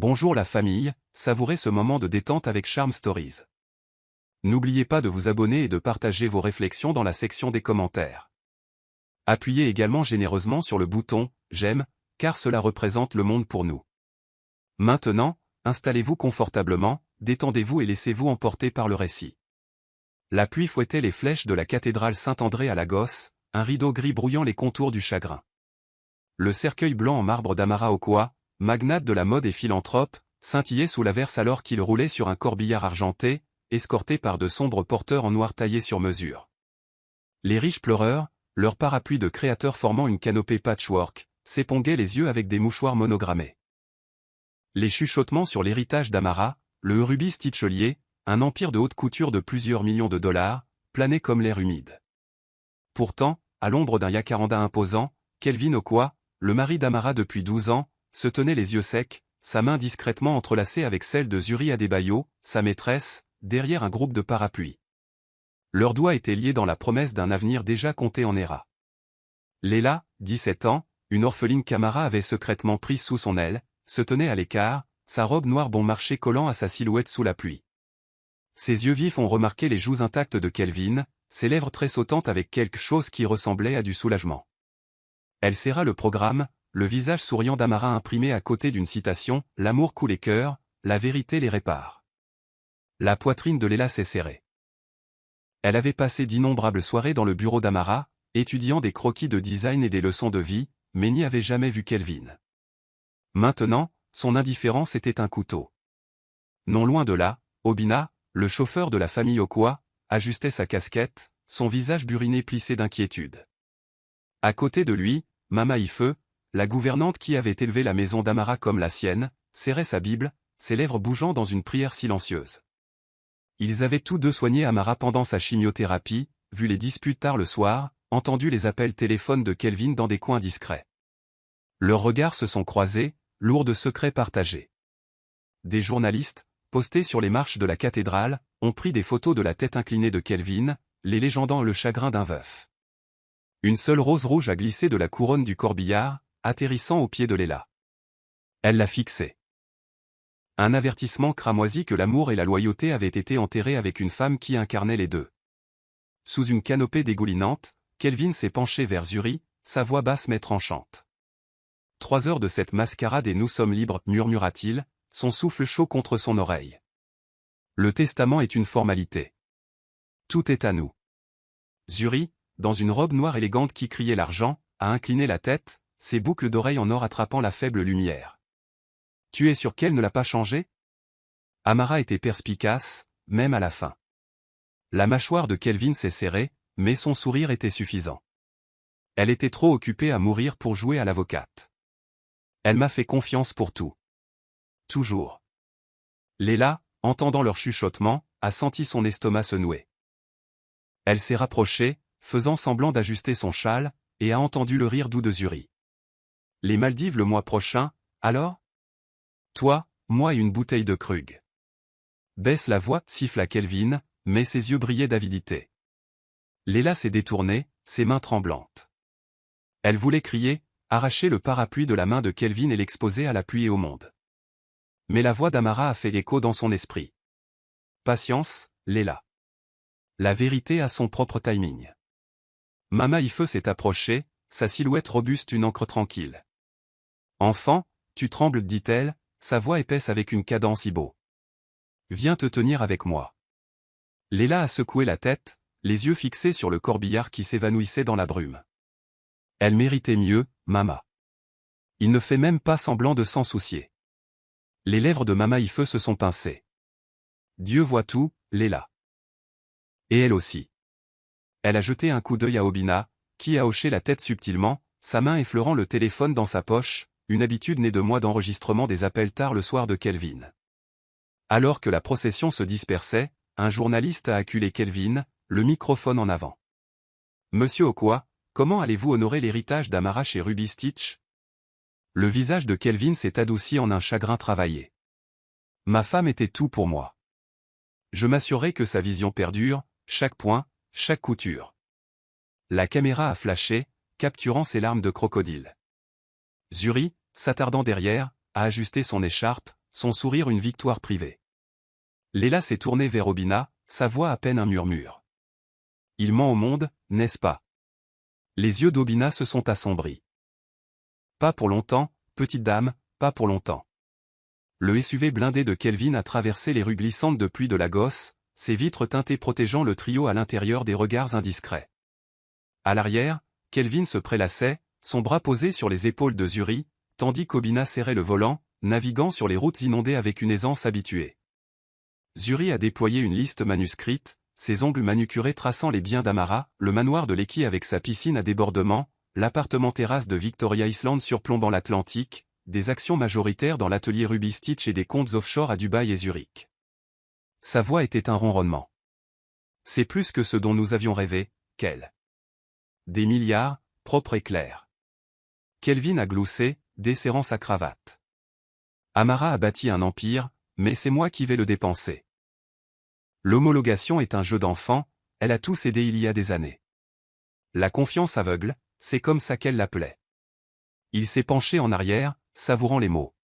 Bonjour la famille, savourez ce moment de détente avec Charm Stories. N'oubliez pas de vous abonner et de partager vos réflexions dans la section des commentaires. Appuyez également généreusement sur le bouton « J'aime » car cela représente le monde pour nous. Maintenant, installez-vous confortablement, détendez-vous et laissez-vous emporter par le récit. La pluie fouettait les flèches de la cathédrale Saint-André à Lagos, un rideau gris brouillant les contours du chagrin. Le cercueil blanc en marbre d'Amara Okoa, magnate de la mode et philanthrope, scintillait sous l'averse alors qu'il roulait sur un corbillard argenté, escorté par de sombres porteurs en noir taillés sur mesure. Les riches pleureurs, leur parapluie de créateurs formant une canopée patchwork, s'éponguaient les yeux avec des mouchoirs monogrammés. Les chuchotements sur l'héritage d'Amara, le rubis Stitchelier, un empire de haute couture de plusieurs millions de dollars, planait comme l'air humide. Pourtant, à l'ombre d'un jacaranda imposant, Kelvin Okoa, le mari d'Amara depuis 12 ans, se tenait les yeux secs, sa main discrètement entrelacée avec celle de Zuri Adebayo, sa maîtresse, derrière un groupe de parapluies. Leurs doigts étaient liés dans la promesse d'un avenir déjà compté en Héra. Léla, 17 ans, une orpheline qu'Amara avait secrètement prise sous son aile, se tenait à l'écart, sa robe noire bon marché collant à sa silhouette sous la pluie. Ses yeux vifs ont remarqué les joues intactes de Kelvin, ses lèvres tressautantes avec quelque chose qui ressemblait à du soulagement. Elle serra le programme, le visage souriant d'Amara imprimé à côté d'une citation « L'amour coule les cœurs, la vérité les répare ». La poitrine de Léla s'est serrée. Elle avait passé d'innombrables soirées dans le bureau d'Amara, étudiant des croquis de design et des leçons de vie, mais n'y avait jamais vu Kelvin. Maintenant, son indifférence était un couteau. Non loin de là, Obina, le chauffeur de la famille Okoa, ajustait sa casquette, son visage buriné plissé d'inquiétude. À côté de lui, Mama Ife, la gouvernante qui avait élevé la maison d'Amara comme la sienne, serrait sa Bible, ses lèvres bougeant dans une prière silencieuse. Ils avaient tous deux soigné Amara pendant sa chimiothérapie, vu les disputes tard le soir, entendu les appels téléphones de Kelvin dans des coins discrets. Leurs regards se sont croisés, lourds de secrets partagés. Des journalistes, postés sur les marches de la cathédrale, ont pris des photos de la tête inclinée de Kelvin, les légendant le chagrin d'un veuf. Une seule rose rouge a glissé de la couronne du corbillard, atterrissant au pied de Léla. Elle l'a fixée. Un avertissement cramoisi que l'amour et la loyauté avaient été enterrés avec une femme qui incarnait les deux. Sous une canopée dégoulinante, Kelvin s'est penché vers Zuri, sa voix basse mais tranchante. 3 heures de cette mascarade et nous sommes libres, murmura-t-il, son souffle chaud contre son oreille. Le testament est une formalité. Tout est à nous. Zuri, dans une robe noire élégante qui criait l'argent, a incliné la tête, ses boucles d'oreilles en or attrapant la faible lumière. Tu es sûr qu'elle ne l'a pas changé? Amara était perspicace, même à la fin. La mâchoire de Kelvin s'est serrée, mais son sourire était suffisant. Elle était trop occupée à mourir pour jouer à l'avocate. Elle m'a fait confiance pour tout. Toujours. Léla, entendant leur chuchotement, a senti son estomac se nouer. Elle s'est rapprochée, faisant semblant d'ajuster son châle, et a entendu le rire doux de Zuri. Les Maldives le mois prochain, alors? Toi, moi et une bouteille de Krug. Baisse la voix, siffla Kelvin, mais ses yeux brillaient d'avidité. Léla s'est détournée, ses mains tremblantes. Elle voulait crier, arracher le parapluie de la main de Kelvin et l'exposer à la pluie et au monde. Mais la voix d'Amara a fait écho dans son esprit. Patience, Léla. La vérité a son propre timing. Mama Ife s'est approchée, sa silhouette robuste une encre tranquille. Enfant, tu trembles, dit-elle, sa voix épaisse avec une cadence ibo. Viens te tenir avec moi. Léla a secoué la tête, les yeux fixés sur le corbillard qui s'évanouissait dans la brume. Elle méritait mieux, Mama. Il ne fait même pas semblant de s'en soucier. Les lèvres de Mama Ife se sont pincées. Dieu voit tout, Léla. Et elle aussi. Elle a jeté un coup d'œil à Obina, qui a hoché la tête subtilement, sa main effleurant le téléphone dans sa poche, une habitude née de mois d'enregistrement des appels tard le soir de Kelvin. Alors que la procession se dispersait, un journaliste a acculé Kelvin, le microphone en avant. Monsieur Okoa, comment allez-vous honorer l'héritage d'Amara chez Ruby Stitch? Le visage de Kelvin s'est adouci en un chagrin travaillé. Ma femme était tout pour moi. Je m'assurerai que sa vision perdure, chaque point, chaque couture. La caméra a flashé, capturant ses larmes de crocodile. Zuri, s'attardant derrière, a ajusté son écharpe, son sourire une victoire privée. Léla s'est tournée vers Obina, sa voix à peine un murmure. Il ment au monde, n'est-ce pas? Les yeux d'Obina se sont assombris. Pas pour longtemps, petite dame, pas pour longtemps. Le SUV blindé de Kelvin a traversé les rues glissantes de pluie de Lagos, ses vitres teintées protégeant le trio à l'intérieur des regards indiscrets. À l'arrière, Kelvin se prélassait, son bras posé sur les épaules de Zuri, tandis qu'Obina serrait le volant, naviguant sur les routes inondées avec une aisance habituée. Zuri a déployé une liste manuscrite, ses ongles manucurés traçant les biens d'Amara, le manoir de Lekki avec sa piscine à débordement, l'appartement-terrasse de Victoria Island surplombant l'Atlantique, des actions majoritaires dans l'atelier Ruby Stitch et des comptes offshore à Dubaï et Zurich. Sa voix était un ronronnement. C'est plus que ce dont nous avions rêvé, Kel. Des milliards, propres et clairs. Kelvin a gloussé, desserrant sa cravate. Amara a bâti un empire, mais c'est moi qui vais le dépenser. L'homologation est un jeu d'enfant, elle a tout cédé il y a des années. La confiance aveugle, c'est comme ça qu'elle l'appelait. Il s'est penché en arrière, savourant les mots.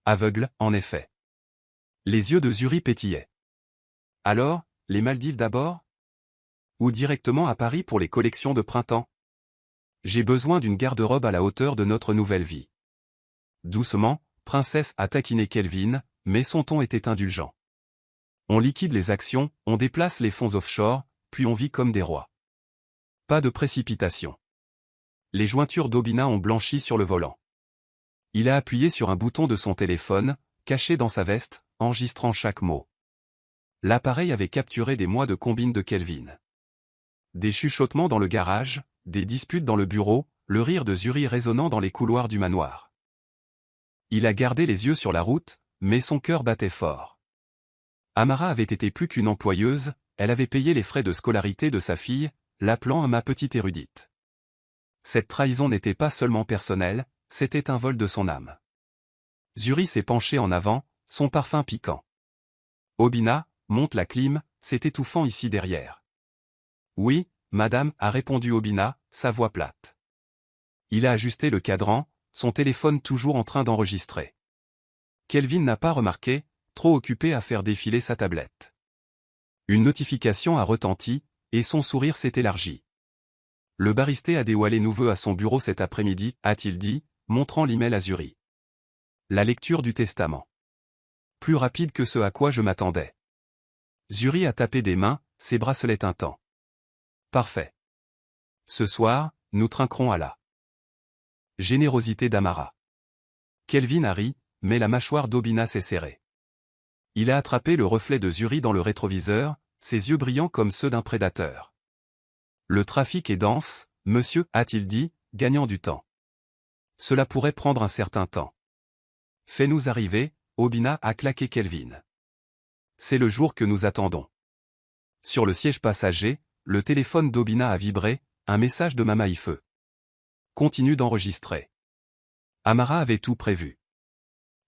Aveugle, en effet. Les yeux de Zuri pétillaient. Alors, les Maldives d'abord? Ou directement à Paris pour les collections de printemps? J'ai besoin d'une garde-robe à la hauteur de notre nouvelle vie. Doucement, Princesse a taquiné Kelvin, mais son ton était indulgent. On liquide les actions, on déplace les fonds offshore, puis on vit comme des rois. Pas de précipitation. Les jointures d'Obina ont blanchi sur le volant. Il a appuyé sur un bouton de son téléphone, caché dans sa veste, enregistrant chaque mot. L'appareil avait capturé des mois de combine de Kelvin. Des chuchotements dans le garage, des disputes dans le bureau, le rire de Zuri résonnant dans les couloirs du manoir. Il a gardé les yeux sur la route, mais son cœur battait fort. Amara avait été plus qu'une employeuse, elle avait payé les frais de scolarité de sa fille, l'appelant ma petite érudite. Cette trahison n'était pas seulement personnelle, c'était un vol de son âme. Zuri s'est penché en avant, son parfum piquant. Obina, monte la clim, c'est étouffant ici derrière. Oui, madame, a répondu Obina, sa voix plate. Il a ajusté le cadran, son téléphone toujours en train d'enregistrer. Kelvin n'a pas remarqué, trop occupé à faire défiler sa tablette. Une notification a retenti, et son sourire s'est élargi. Le baristé a dévoilé nouveau à son bureau cet après-midi, a-t-il dit, montrant l'email à Zuri. La lecture du testament. Plus rapide que ce à quoi je m'attendais. Zuri a tapé des mains, ses bracelets tintants. Parfait. Ce soir, nous trinquerons à la générosité d'Amara. Kelvin a ri, mais la mâchoire d'Obina s'est serrée. Il a attrapé le reflet de Zuri dans le rétroviseur, ses yeux brillants comme ceux d'un prédateur. Le trafic est dense, monsieur, a-t-il dit, gagnant du temps. Cela pourrait prendre un certain temps. Fais-nous arriver, Obina a claqué Kelvin. C'est le jour que nous attendons. Sur le siège passager, le téléphone d'Obina a vibré, un message de Mama Ife. Continue d'enregistrer. Amara avait tout prévu.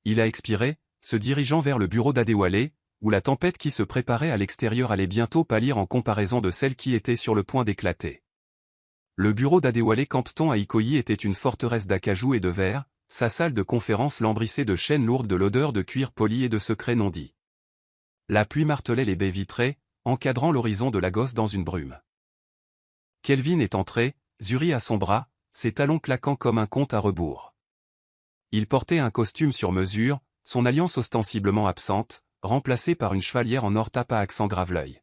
Il a expiré, se dirigeant vers le bureau d'Adewale, où la tempête qui se préparait à l'extérieur allait bientôt pâlir en comparaison de celle qui était sur le point d'éclater. Le bureau d'Adewale Campston à Ikoyi était une forteresse d'acajou et de verre, sa salle de conférence lambrissée de chaînes lourdes de l'odeur de cuir poli et de secrets non dits. La pluie martelait les baies vitrées, encadrant l'horizon de Lagos dans une brume. Kelvin est entré, Zuri à son bras, ses talons claquant comme un compte à rebours. Il portait un costume sur mesure, son alliance ostensiblement absente, remplacée par une chevalière en or tape à accent graveleuil.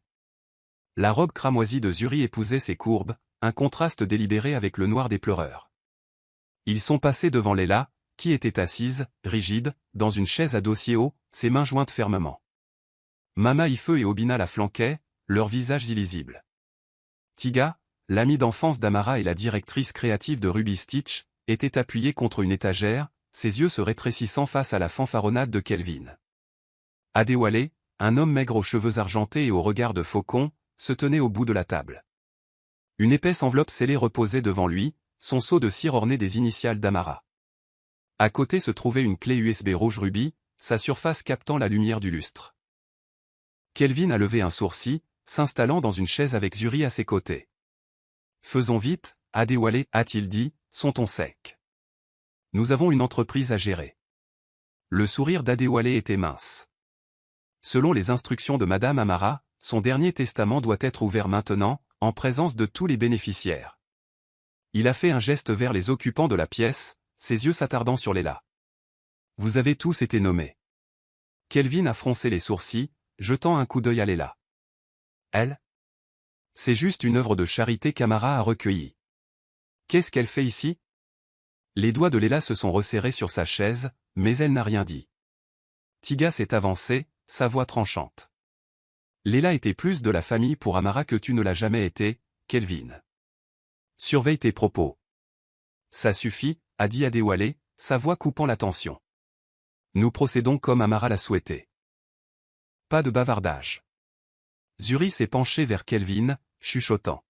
La robe cramoisie de Zuri épousait ses courbes, un contraste délibéré avec le noir des pleureurs. Ils sont passés devant Léla, qui était assise, rigide, dans une chaise à dossier haut, ses mains jointes fermement. Mama Ife et Obina la flanquaient, leurs visages illisibles. Tiga, l'amie d'enfance d'Amara et la directrice créative de Ruby Stitch, était appuyée contre une étagère, ses yeux se rétrécissant face à la fanfaronnade de Kelvin. Adewale, un homme maigre aux cheveux argentés et au regard de faucon, se tenait au bout de la table. Une épaisse enveloppe scellée reposait devant lui, son seau de cire orné des initiales d'Amara. À côté se trouvait une clé USB rouge rubis, sa surface captant la lumière du lustre. Kelvin a levé un sourcil, s'installant dans une chaise avec Zuri à ses côtés. « Faisons vite, Adewale, a-t-il dit, son ton sec. Nous avons une entreprise à gérer. Le sourire d'Adéwalé était mince. Selon les instructions de Madame Amara, son dernier testament doit être ouvert maintenant, en présence de tous les bénéficiaires. Il a fait un geste vers les occupants de la pièce, ses yeux s'attardant sur Léla. Vous avez tous été nommés. Kelvin a froncé les sourcils, jetant un coup d'œil à Léla. Elle? C'est juste une œuvre de charité qu'Amara a recueillie. Qu'est-ce qu'elle fait ici? Les doigts de Léla se sont resserrés sur sa chaise, mais elle n'a rien dit. Tiga s'est avancée, sa voix tranchante. Léla était plus de la famille pour Amara que tu ne l'as jamais été, Kelvin. Surveille tes propos. Ça suffit, a dit Adéwalé, sa voix coupant la tension. Nous procédons comme Amara l'a souhaité. Pas de bavardage. Zuri s'est penché vers Kelvin, chuchotant.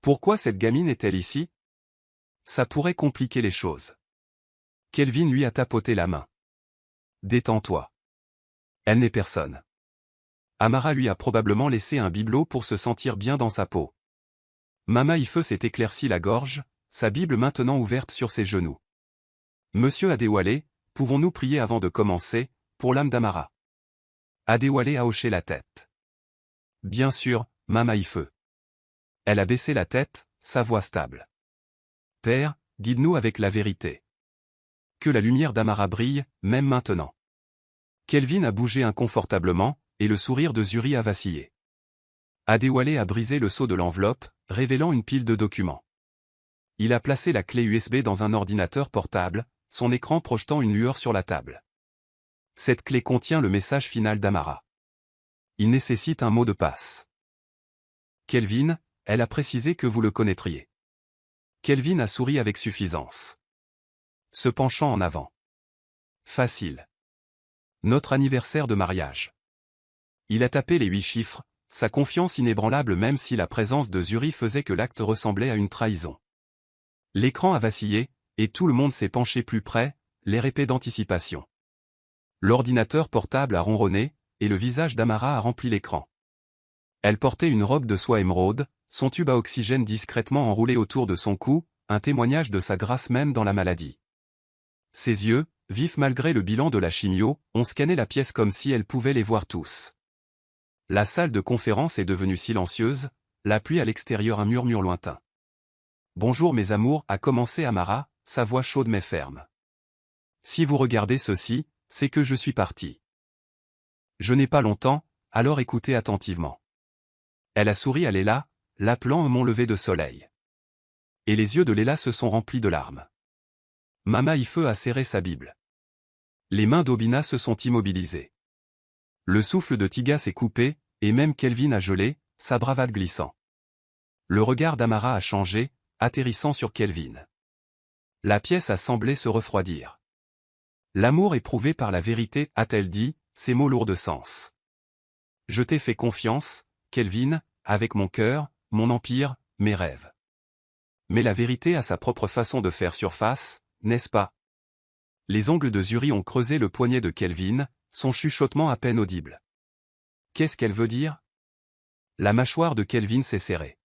Pourquoi cette gamine est-elle ici? Ça pourrait compliquer les choses. Kelvin lui a tapoté la main. Détends-toi. Elle n'est personne. Amara lui a probablement laissé un bibelot pour se sentir bien dans sa peau. Mama Ife s'est éclairci la gorge, sa Bible maintenant ouverte sur ses genoux. Monsieur Adéwalé, pouvons-nous prier avant de commencer, pour l'âme d'Amara? Adéwalé a hoché la tête. Bien sûr, Mama Ife. Elle a baissé la tête, sa voix stable. Père, guide-nous avec la vérité. Que la lumière d'Amara brille, même maintenant. Kelvin a bougé inconfortablement, et le sourire de Zuri a vacillé. Adéwalé a brisé le sceau de l'enveloppe, révélant une pile de documents. Il a placé la clé USB dans un ordinateur portable, son écran projetant une lueur sur la table. Cette clé contient le message final d'Amara. Il nécessite un mot de passe. Kelvin, elle a précisé que vous le connaîtriez. Kelvin a souri avec suffisance. Se penchant en avant. Facile. Notre anniversaire de mariage. Il a tapé les 8 chiffres, sa confiance inébranlable même si la présence de Zuri faisait que l'acte ressemblait à une trahison. L'écran a vacillé, et tout le monde s'est penché plus près, l'air épais d'anticipation. L'ordinateur portable a ronronné, et le visage d'Amara a rempli l'écran. Elle portait une robe de soie émeraude, son tube à oxygène discrètement enroulé autour de son cou, un témoignage de sa grâce même dans la maladie. Ses yeux, vifs malgré le bilan de la chimio, ont scanné la pièce comme si elle pouvait les voir tous. La salle de conférence est devenue silencieuse, la pluie à l'extérieur un murmure lointain. Bonjour mes amours, a commencé Amara, sa voix chaude mais ferme. Si vous regardez ceci, c'est que je suis parti. Je n'ai pas longtemps, alors écoutez attentivement. Elle a souri à Léla, l'appelant un mont levé de soleil. Et les yeux de Léla se sont remplis de larmes. Mama Ife a serré sa Bible. Les mains d'Obina se sont immobilisées. Le souffle de Tiga s'est coupé, et même Kelvin a gelé, sa bravade glissant. Le regard d'Amara a changé, atterrissant sur Kelvin. La pièce a semblé se refroidir. L'amour éprouvé par la vérité, a-t-elle dit, ces mots lourds de sens. Je t'ai fait confiance, Kelvin, avec mon cœur, mon empire, mes rêves. Mais la vérité a sa propre façon de faire surface, n'est-ce pas? Les ongles de Zuri ont creusé le poignet de Kelvin, son chuchotement à peine audible. Qu'est-ce qu'elle veut dire? La mâchoire de Kelvin s'est serrée.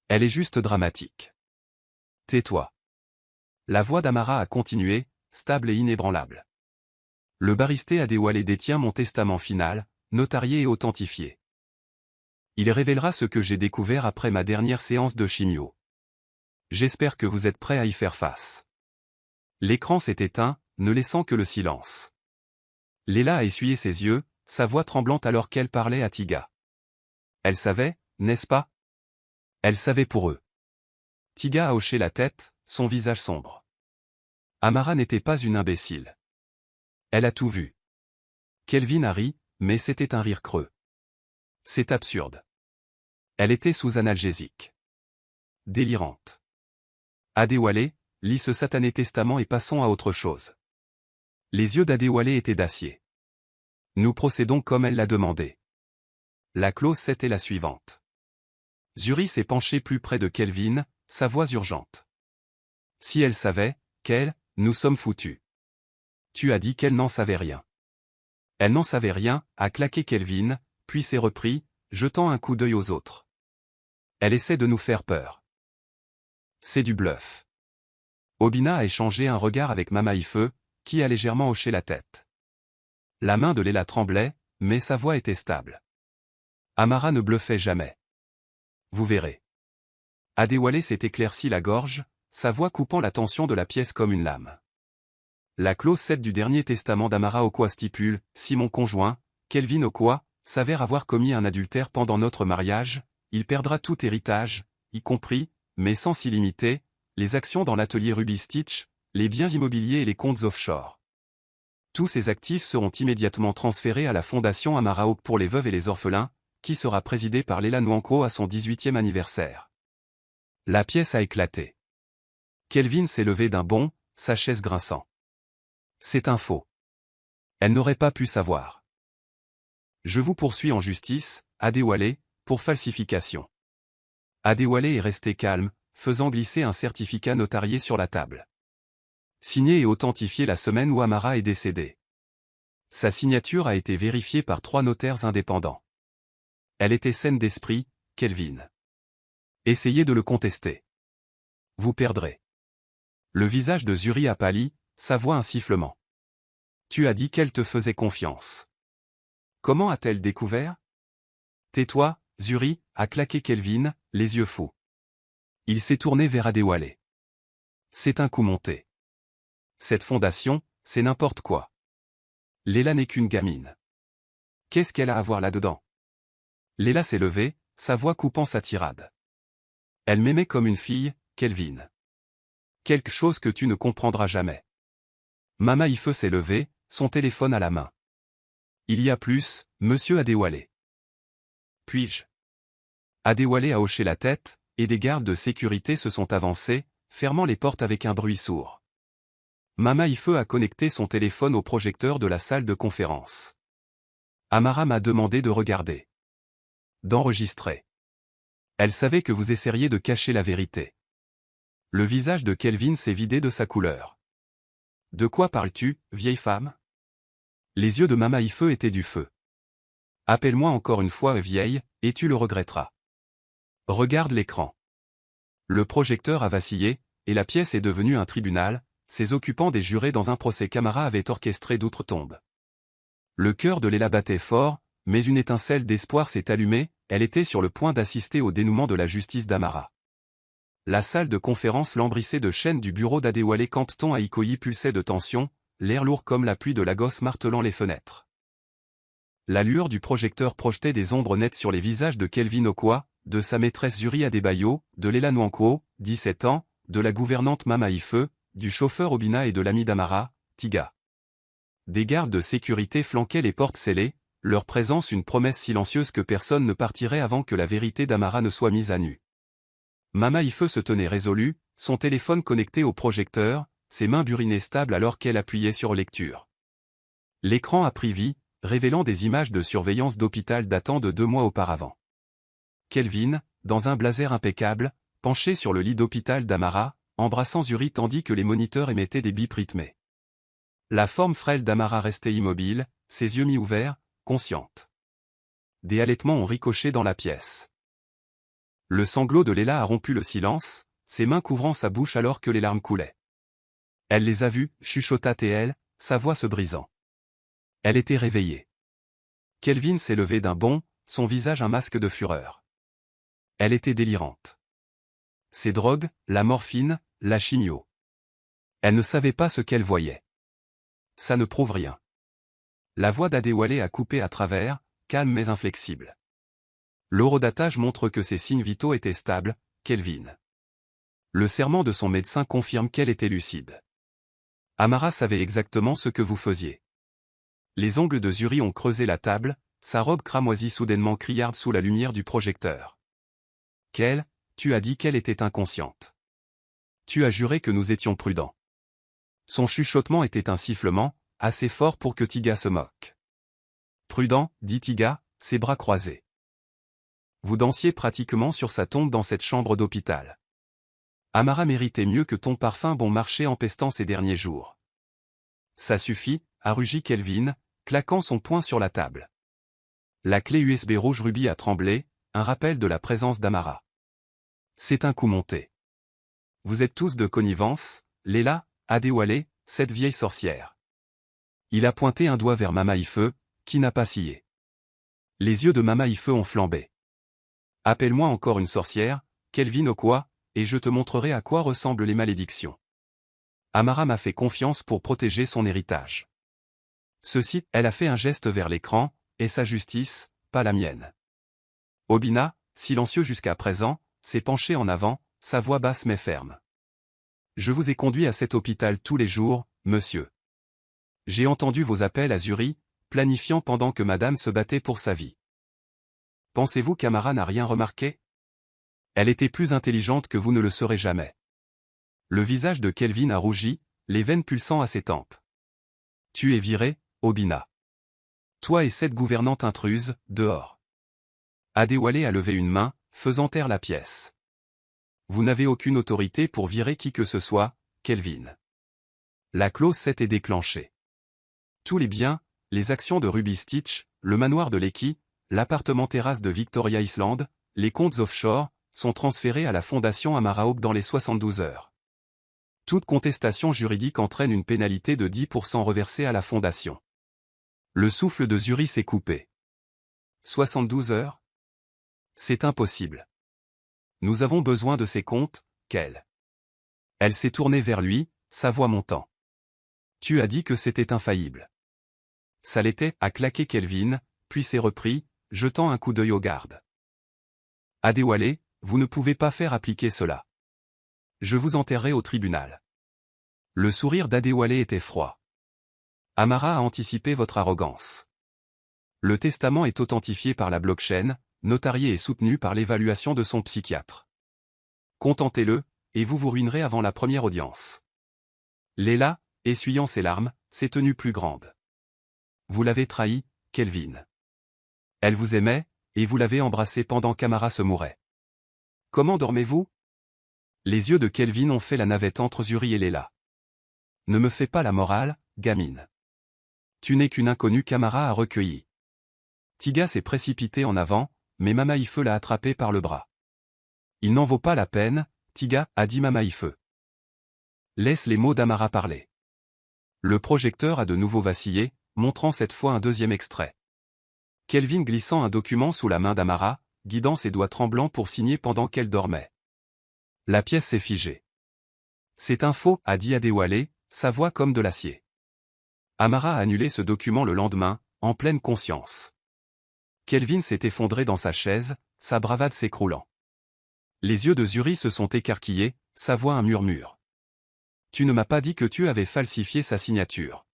Elle est juste dramatique. Tais-toi. La voix d'Amara a continué, stable et inébranlable. Le baristé Adéwalé détient mon testament final, notarié et authentifié. Il révélera ce que j'ai découvert après ma dernière séance de chimio. J'espère que vous êtes prêts à y faire face. L'écran s'est éteint, ne laissant que le silence. Léla a essuyé ses yeux, sa voix tremblante alors qu'elle parlait à Tiga. Elle savait, n'est-ce pas? Elle savait pour eux. Tiga a hoché la tête, son visage sombre. Amara n'était pas une imbécile. Elle a tout vu. Kelvin a ri, mais c'était un rire creux. C'est absurde. Elle était sous analgésique. Délirante. Adéwalé, lis ce satané testament et passons à autre chose. Les yeux d'Adéwalé étaient d'acier. Nous procédons comme elle l'a demandé. La clause 7 est la suivante. Zuri s'est penché plus près de Kelvin, sa voix urgente. Si elle savait, qu'elle, nous sommes foutus. Tu as dit qu'elle n'en savait rien. Elle n'en savait rien, a claqué Kelvin, puis s'est repris, jetant un coup d'œil aux autres. Elle essaie de nous faire peur. C'est du bluff. Obina a échangé un regard avec Mama Ife, qui a légèrement hoché la tête. La main de Léla tremblait, mais sa voix était stable. Amara ne bluffait jamais. Vous verrez. Adéwalé s'est éclairci la gorge, sa voix coupant la tension de la pièce comme une lame. La clause 7 du dernier testament d'Amara Okwa stipule, si mon conjoint, Kelvin Okwa, s'avère avoir commis un adultère pendant notre mariage, il perdra tout héritage, y compris, mais sans s'illimiter, les actions dans l'atelier Ruby Stitch, les biens immobiliers et les comptes offshore. Tous ces actifs seront immédiatement transférés à la fondation Amara Ok pour les veuves et les orphelins, qui sera présidée par Léla Nwankwo à son 18e anniversaire. La pièce a éclaté. Kelvin s'est levé d'un bond, sa chaise grinçant. C'est un faux. Elle n'aurait pas pu savoir. Je vous poursuis en justice, Adéwalé, pour falsification. Adéwalé est resté calme, faisant glisser un certificat notarié sur la table. Signé et authentifié la semaine où Amara est décédée. Sa signature a été vérifiée par 3 notaires indépendants. Elle était saine d'esprit, Kelvin. Essayez de le contester. Vous perdrez. Le visage de Zuri a pâli, sa voix un sifflement. Tu as dit qu'elle te faisait confiance. Comment a-t-elle découvert? Tais-toi, Zuri, a claqué Kelvin, les yeux fous. Il s'est tourné vers Adéwalé. C'est un coup monté. Cette fondation, c'est n'importe quoi. Léla n'est qu'une gamine. Qu'est-ce qu'elle a à voir là-dedans? Léla s'est levée, sa voix coupant sa tirade. Elle m'aimait comme une fille, Kelvin. Quelque chose que tu ne comprendras jamais. Mama Ife s'est levée, son téléphone à la main. Il y a plus, monsieur Adéwalé. Puis-je? Adéwalé a hoché la tête, et des gardes de sécurité se sont avancés, fermant les portes avec un bruit sourd. Mama Ife a connecté son téléphone au projecteur de la salle de conférence. Amara m'a demandé de regarder. D'enregistrer. Elle savait que vous essayeriez de cacher la vérité. Le visage de Kelvin s'est vidé de sa couleur. De quoi parles-tu, vieille femme? Les yeux de Mama Ife étaient du feu. Appelle-moi encore une fois vieille, et tu le regretteras. Regarde l'écran. Le projecteur a vacillé, et la pièce est devenue un tribunal, ses occupants des jurés dans un procès qu'Amara avait orchestré d'outre-tombe. Le cœur de Léla battait fort, mais une étincelle d'espoir s'est allumée, elle était sur le point d'assister au dénouement de la justice d'Amara. La salle de conférence lambrissée de chaînes du bureau d'Adéwalé Campston à Ikoyi pulsait de tension, l'air lourd comme la pluie de Lagos martelant les fenêtres. La lueur du projecteur projetait des ombres nettes sur les visages de Kelvin Okwa, de sa maîtresse Zuri Adebayo, de Léla Nwankwo, 17 ans, de la gouvernante Mama Ife, du chauffeur Obina et de l'ami d'Amara, Tiga. Des gardes de sécurité flanquaient les portes scellées, leur présence une promesse silencieuse que personne ne partirait avant que la vérité d'Amara ne soit mise à nu. Mama Ife se tenait résolue, son téléphone connecté au projecteur, ses mains burinées stables alors qu'elle appuyait sur lecture. L'écran a pris vie, révélant des images de surveillance d'hôpital datant de 2 mois auparavant. Kelvin, dans un blazer impeccable, penché sur le lit d'hôpital d'Amara, embrassant Zuri tandis que les moniteurs émettaient des bips rythmés. La forme frêle d'Amara restait immobile, ses yeux mi-ouverts, consciente. Des halètements ont ricoché dans la pièce. Le sanglot de Léla a rompu le silence, ses mains couvrant sa bouche alors que les larmes coulaient. Elle les a vus, chuchota-t-elle, sa voix se brisant. Elle était réveillée. Kelvin s'est levé d'un bond, son visage un masque de fureur. Elle était délirante. Ces drogues, la morphine, la chimio. Elle ne savait pas ce qu'elle voyait. Ça ne prouve rien. La voix d'Adéwalé a coupé à travers, calme mais inflexible. L'horodatage montre que ses signes vitaux étaient stables, Kelvin. Le serment de son médecin confirme qu'elle était lucide. Amara savait exactement ce que vous faisiez. Les ongles de Zuri ont creusé la table, sa robe cramoisie soudainement criarde sous la lumière du projecteur. Tu as dit qu'elle était inconsciente. Tu as juré que nous étions prudents. Son chuchotement était un sifflement, assez fort pour que Tiga se moque. Prudent, dit Tiga, ses bras croisés. Vous dansiez pratiquement sur sa tombe dans cette chambre d'hôpital. Amara méritait mieux que ton parfum bon marché empestant ces derniers jours. Ça suffit, a rugi Kelvin, claquant son poing sur la table. La clé USB rouge rubis a tremblé, un rappel de la présence d'Amara. C'est un coup monté. Vous êtes tous de connivence, Léla, Adéwalé, cette vieille sorcière. Il a pointé un doigt vers Mama Ife, qui n'a pas scié. Les yeux de Mama Ife ont flambé. Appelle-moi encore une sorcière, Kelvin Okwa, et je te montrerai à quoi ressemblent les malédictions. Amara m'a fait confiance pour protéger son héritage. Ceci, elle a fait un geste vers l'écran, et sa justice, pas la mienne. Obina, silencieux jusqu'à présent, s'est penché en avant, sa voix basse mais ferme. Je vous ai conduit à cet hôpital tous les jours, monsieur. J'ai entendu vos appels à Zuri, planifiant pendant que madame se battait pour sa vie. Pensez-vous qu'Amara n'a rien remarqué? Elle était plus intelligente que vous ne le serez jamais. Le visage de Kelvin a rougi, les veines pulsant à ses tempes. Tu es viré, Obina. Toi et cette gouvernante intruse, dehors. Adewale a levé une main, faisant taire la pièce. Vous n'avez aucune autorité pour virer qui que ce soit, Kelvin. La clause 7 est déclenchée. Tous les biens, les actions de Ruby Stitch, le manoir de Leki, l'appartement terrasse de Victoria Island, les comptes offshore, sont transférés à la fondation Amara Hope dans les 72 heures. Toute contestation juridique entraîne une pénalité de 10% reversée à la fondation. Le souffle de Zuri s'est coupé. 72 heures? C'est impossible. Nous avons besoin de ces comptes, Kel. Elle s'est tournée vers lui, sa voix montant. Tu as dit que c'était infaillible. Ça l'était, a claqué Kelvin, puis s'est repris, jetant un coup d'œil aux gardes. Adewale, vous ne pouvez pas faire appliquer cela. Je vous enterrerai au tribunal. Le sourire d'Adewale était froid. Amara a anticipé votre arrogance. Le testament est authentifié par la blockchain, notarié et soutenu par l'évaluation de son psychiatre. Contentez-le, et vous vous ruinerez avant la première audience. Leila, essuyant ses larmes, s'est tenue plus grande. Vous l'avez trahi, Kelvin. Elle vous aimait, et vous l'avez embrassée pendant qu'Amara se mourait. Comment dormez-vous? Les yeux de Kelvin ont fait la navette entre Zuri et Leila. Ne me fais pas la morale, gamine. Tu n'es qu'une inconnue qu'Amara a recueillie. Tiga s'est précipité en avant, mais Mama Ife l'a attrapé par le bras. Il n'en vaut pas la peine, Tiga, a dit Mama Ife. Laisse les mots d'Amara parler. Le projecteur a de nouveau vacillé, montrant cette fois un deuxième extrait. Kelvin glissant un document sous la main d'Amara, guidant ses doigts tremblants pour signer pendant qu'elle dormait. La pièce s'est figée. C'est un faux, a dit Adewale, sa voix comme de l'acier. Amara a annulé ce document le lendemain, en pleine conscience. Kelvin s'est effondré dans sa chaise, sa bravade s'écroulant. Les yeux de Zuri se sont écarquillés, sa voix un murmure. Tu ne m'as pas dit que tu avais falsifié sa signature.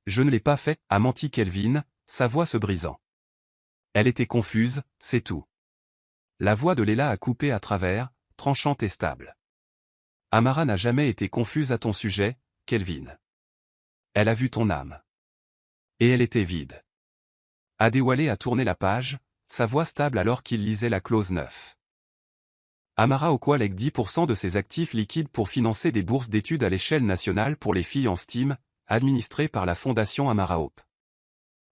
Je ne l'ai pas fait, a menti Kelvin, sa voix se brisant. Elle était confuse, c'est tout. La voix de Leila a coupé à travers, tranchante et stable. Amara n'a jamais été confuse à ton sujet, Kelvin. Elle a vu ton âme. Et elle était vide. Adewale a tourné la page, sa voix stable alors qu'il lisait la clause 9. Amara Okwa lègue 10% de ses actifs liquides pour financer des bourses d'études à l'échelle nationale pour les filles en STEAM, administrées par la fondation Amara Hope.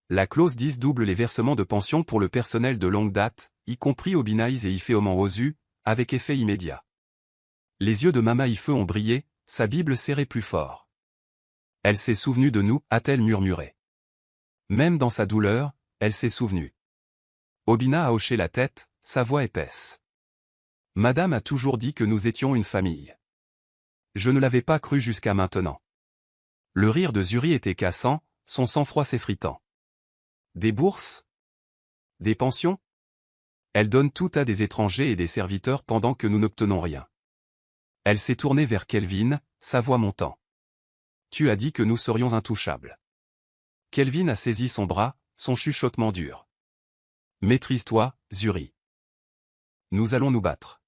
La clause 10 double les versements de pension pour le personnel de longue date, y compris Obinaiz et Ifeoman Ozu, avec effet immédiat. Les yeux de Mama Ife ont brillé, sa Bible serrée plus fort. Elle s'est souvenue de nous, a-t-elle murmuré. Même dans sa douleur, elle s'est souvenue. Obina a hoché la tête, sa voix épaisse. Madame a toujours dit que nous étions une famille. Je ne l'avais pas cru jusqu'à maintenant. Le rire de Zuri était cassant, son sang-froid s'effritant. Des bourses? Des pensions? Elle donne tout à des étrangers et des serviteurs pendant que nous n'obtenons rien. Elle s'est tournée vers Kelvin, sa voix montant. Tu as dit que nous serions intouchables. Kelvin a saisi son bras, son chuchotement dur. Maîtrise-toi, Zuri. Nous allons nous battre.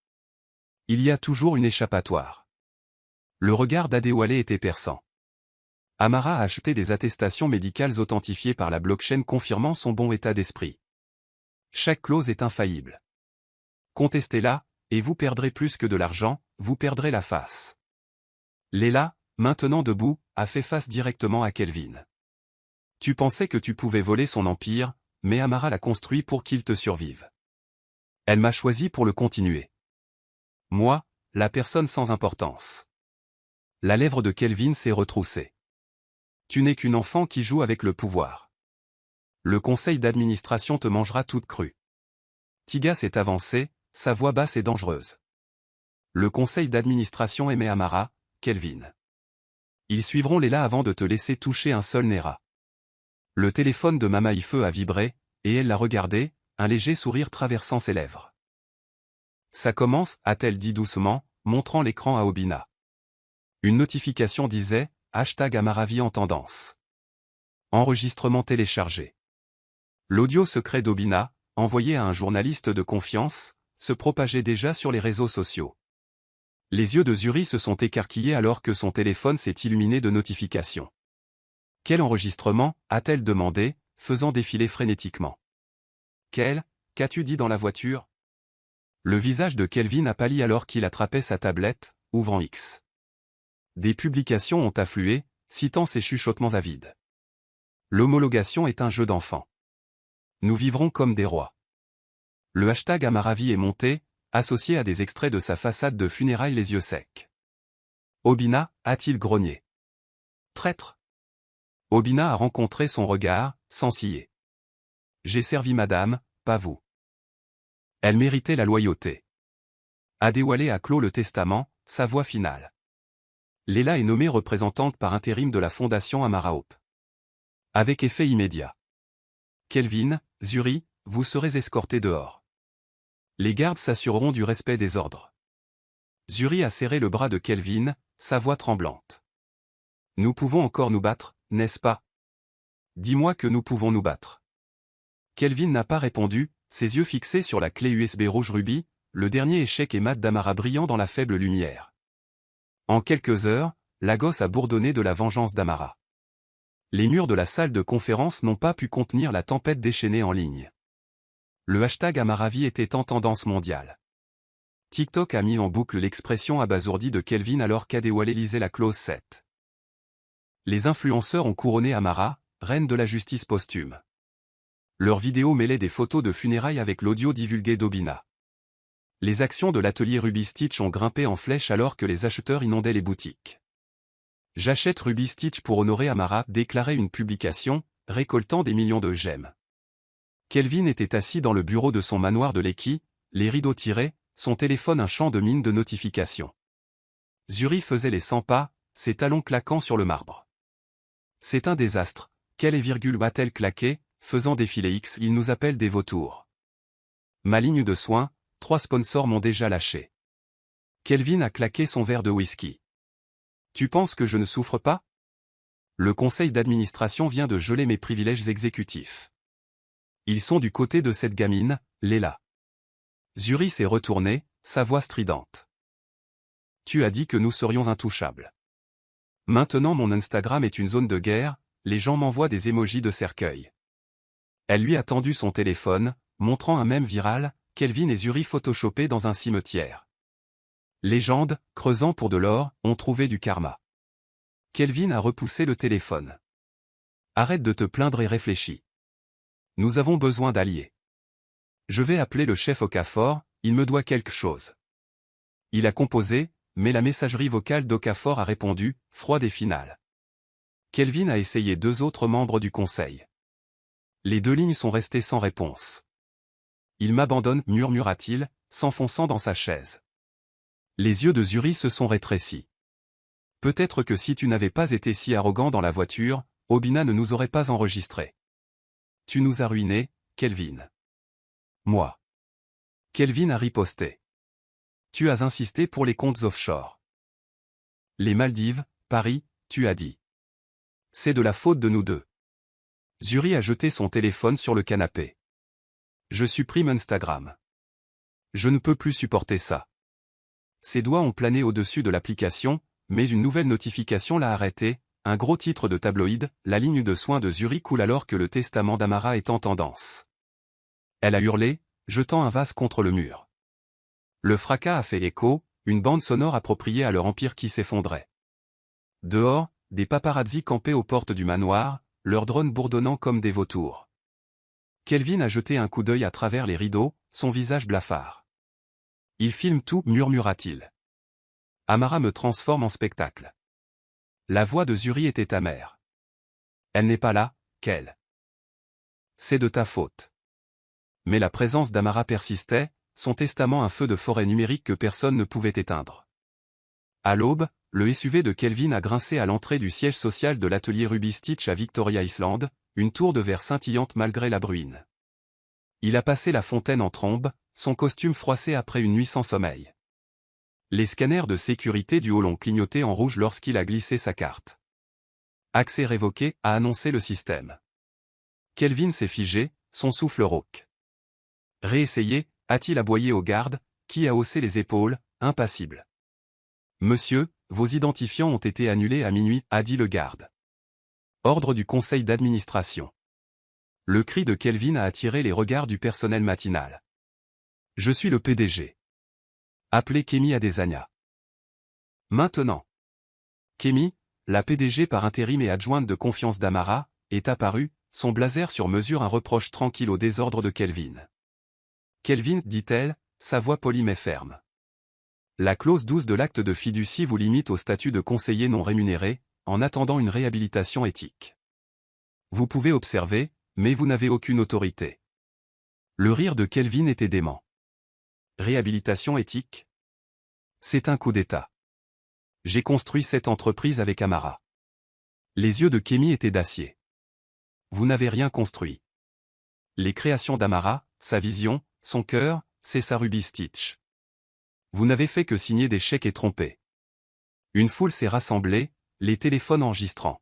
Il y a toujours une échappatoire. Le regard d'Adewale était perçant. Amara a acheté des attestations médicales authentifiées par la blockchain confirmant son bon état d'esprit. Chaque clause est infaillible. Contestez-la, et vous perdrez plus que de l'argent, vous perdrez la face. Leila, maintenant debout, a fait face directement à Kelvin. Tu pensais que tu pouvais voler son empire, mais Amara l'a construit pour qu'il te survive. Elle m'a choisi pour le continuer. Moi, la personne sans importance. La lèvre de Kelvin s'est retroussée. Tu n'es qu'une enfant qui joue avec le pouvoir. Le conseil d'administration te mangera toute crue. Tiga s'est avancé, sa voix basse et dangereuse. Le conseil d'administration aimait Amara, Kelvin. Ils suivront Léla avant de te laisser toucher un seul Néra. Le téléphone de Mama Ife a vibré, et elle l'a regardé, un léger sourire traversant ses lèvres. Ça commence, a-t-elle dit doucement, montrant l'écran à Obina. Une notification disait « #Amaravi en tendance ». Enregistrement téléchargé. L'audio secret d'Obina, envoyé à un journaliste de confiance, se propageait déjà sur les réseaux sociaux. Les yeux de Zuri se sont écarquillés alors que son téléphone s'est illuminé de notifications. « Quel enregistrement ?» a-t-elle demandé, faisant défiler frénétiquement. « Qu'as-tu dit dans la voiture ?» Le visage de Kelvin a pâli alors qu'il attrapait sa tablette, ouvrant X. Des publications ont afflué, citant ses chuchotements avides. L'homologation est un jeu d'enfant. Nous vivrons comme des rois. Le hashtag Amaravi est monté, associé à des extraits de sa façade de funérailles les yeux secs. Obina, a-t-il grogné. Traître. Obina a rencontré son regard, sans ciller. J'ai servi madame, pas vous. Elle méritait la loyauté. Adewale a clos le testament, sa voix finale. Léla est nommée représentante par intérim de la fondation Amara Hope. Avec effet immédiat. Kelvin, Zuri, vous serez escortés dehors. Les gardes s'assureront du respect des ordres. Zuri a serré le bras de Kelvin, sa voix tremblante. Nous pouvons encore nous battre, n'est-ce pas? Dis-moi que nous pouvons nous battre. Kelvin n'a pas répondu, ses yeux fixés sur la clé USB rouge rubis, le dernier échec et mat d'Amara brillant dans la faible lumière. En quelques heures, la gosse a bourdonné de la vengeance d'Amara. Les murs de la salle de conférence n'ont pas pu contenir la tempête déchaînée en ligne. Le hashtag Amaravi était en tendance mondiale. TikTok a mis en boucle l'expression abasourdie de Kelvin alors qu'Adewale lisait la clause 7. Les influenceurs ont couronné Amara, reine de la justice posthume. Leurs vidéos mêlaient des photos de funérailles avec l'audio divulgué d'Obina. Les actions de l'atelier Ruby Stitch ont grimpé en flèche alors que les acheteurs inondaient les boutiques. J'achète Ruby Stitch pour honorer Amara, déclarait une publication, récoltant des millions de j'aime. Kelvin était assis dans le bureau de son manoir de Lekki, les rideaux tirés, son téléphone un champ de mine de notifications. Zuri faisait les 100 pas, ses talons claquant sur le marbre. C'est un désastre, quelle virgule a-t-elle claqué, faisant défiler X, il nous appelle des vautours. Ma ligne de soins, 3 sponsors m'ont déjà lâché. Kelvin a claqué son verre de whisky. Tu penses que je ne souffre pas? Le conseil d'administration vient de geler mes privilèges exécutifs. Ils sont du côté de cette gamine, Léla. Zuri s'est retourné, sa voix stridente. Tu as dit que nous serions intouchables. Maintenant mon Instagram est une zone de guerre, les gens m'envoient des émojis de cercueil. Elle lui a tendu son téléphone, montrant un mème viral, Kelvin et Zuri photoshopés dans un cimetière. Légende, creusant pour de l'or, ont trouvé du karma. Kelvin a repoussé le téléphone. Arrête de te plaindre et réfléchis. Nous avons besoin d'alliés. Je vais appeler le chef Okafor, il me doit quelque chose. Il a composé, mais la messagerie vocale d'Okafor a répondu, froide et finale. Kelvin a essayé 2 autres membres du conseil. Les 2 lignes sont restées sans réponse. Il m'abandonne, murmura-t-il, s'enfonçant dans sa chaise. Les yeux de Zuri se sont rétrécis. Peut-être que si tu n'avais pas été si arrogant dans la voiture, Obina ne nous aurait pas enregistrés. Tu nous as ruinés, Kelvin. Moi. Kelvin a riposté. Tu as insisté pour les comptes offshore. Les Maldives, Paris, tu as dit. C'est de la faute de nous deux. Zuri a jeté son téléphone sur le canapé. Je supprime Instagram. Je ne peux plus supporter ça. Ses doigts ont plané au-dessus de l'application, mais une nouvelle notification l'a arrêté, un gros titre de tabloïd, la ligne de soins de Zuri coule alors que le testament d'Amara est en tendance. Elle a hurlé, jetant un vase contre le mur. Le fracas a fait écho, une bande sonore appropriée à leur empire qui s'effondrait. Dehors, des paparazzis campaient aux portes du manoir, leurs drones bourdonnant comme des vautours. Kelvin a jeté un coup d'œil à travers les rideaux, son visage blafard. Il filme tout, murmura-t-il. Amara me transforme en spectacle. La voix de Zuri était amère. Elle n'est pas là, qu'elle. C'est de ta faute. Mais la présence d'Amara persistait, son testament un feu de forêt numérique que personne ne pouvait éteindre. À l'aube, le SUV de Kelvin a grincé à l'entrée du siège social de l'atelier Ruby Stitch à Victoria Island, une tour de verre scintillante malgré la bruine. Il a passé la fontaine en trombe, son costume froissé après une nuit sans sommeil. Les scanners de sécurité du hall ont clignoté en rouge lorsqu'il a glissé sa carte. Accès révoqué, a annoncé le système. Kelvin s'est figé, son souffle rauque. Réessayé, a-t-il aboyé au garde, qui a haussé les épaules, impassible. Monsieur, vos identifiants ont été annulés à minuit, a dit le garde. Ordre du conseil d'administration. Le cri de Kelvin a attiré les regards du personnel matinal. Je suis le PDG. Appelez Kemi Adesanya. Maintenant. Kemi, la PDG par intérim et adjointe de confiance d'Amara, est apparue, son blazer sur mesure un reproche tranquille au désordre de Kelvin. Kelvin, dit-elle, sa voix polie mais ferme. La clause 12 de l'acte de fiducie vous limite au statut de conseiller non rémunéré, en attendant une réhabilitation éthique. Vous pouvez observer, mais vous n'avez aucune autorité. Le rire de Kelvin était dément. Réhabilitation éthique? C'est un coup d'État. J'ai construit cette entreprise avec Amara. Les yeux de Kemi étaient d'acier. Vous n'avez rien construit. Les créations d'Amara, sa vision, son cœur, c'est sa Ruby Stitch. Vous n'avez fait que signer des chèques et tromper. Une foule s'est rassemblée, les téléphones enregistrant.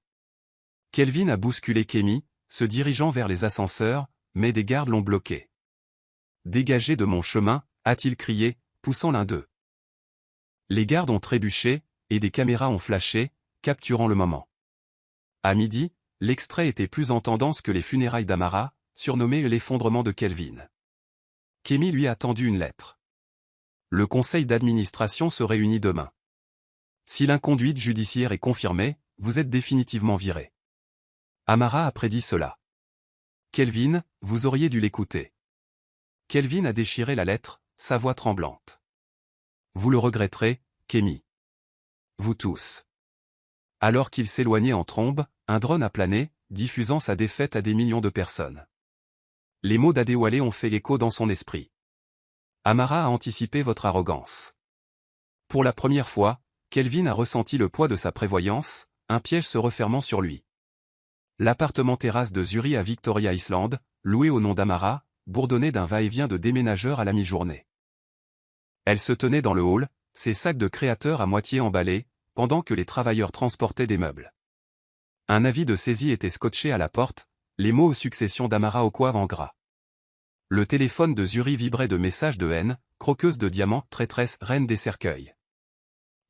Kelvin a bousculé Kemi, se dirigeant vers les ascenseurs, mais des gardes l'ont bloqué. Dégagez de mon chemin, a-t-il crié, poussant l'un d'eux. Les gardes ont trébuché, et des caméras ont flashé, capturant le moment. À midi, l'extrait était plus en tendance que les funérailles d'Amara, surnommé l'effondrement de Kelvin. Kemi lui a tendu une lettre. Le conseil d'administration se réunit demain. Si l'inconduite judiciaire est confirmée, vous êtes définitivement viré. Amara a prédit cela. Kelvin, vous auriez dû l'écouter. Kelvin a déchiré la lettre, sa voix tremblante. Vous le regretterez, Kemi. Vous tous. Alors qu'il s'éloignait en trombe, un drone a plané, diffusant sa défaite à des millions de personnes. Les mots d'Adewale ont fait écho dans son esprit. Amara a anticipé votre arrogance. Pour la première fois, Kelvin a ressenti le poids de sa prévoyance, un piège se refermant sur lui. L'appartement terrasse de Zuri à Victoria Island, loué au nom d'Amara, bourdonnait d'un va-et-vient de déménageurs à la mi-journée. Elle se tenait dans le hall, ses sacs de créateurs à moitié emballés, pendant que les travailleurs transportaient des meubles. Un avis de saisie était scotché à la porte, les mots aux successions d'Amara au coivre en gras. Le téléphone de Zuri vibrait de messages de haine, croqueuse de diamants, traîtresse, reine des cercueils.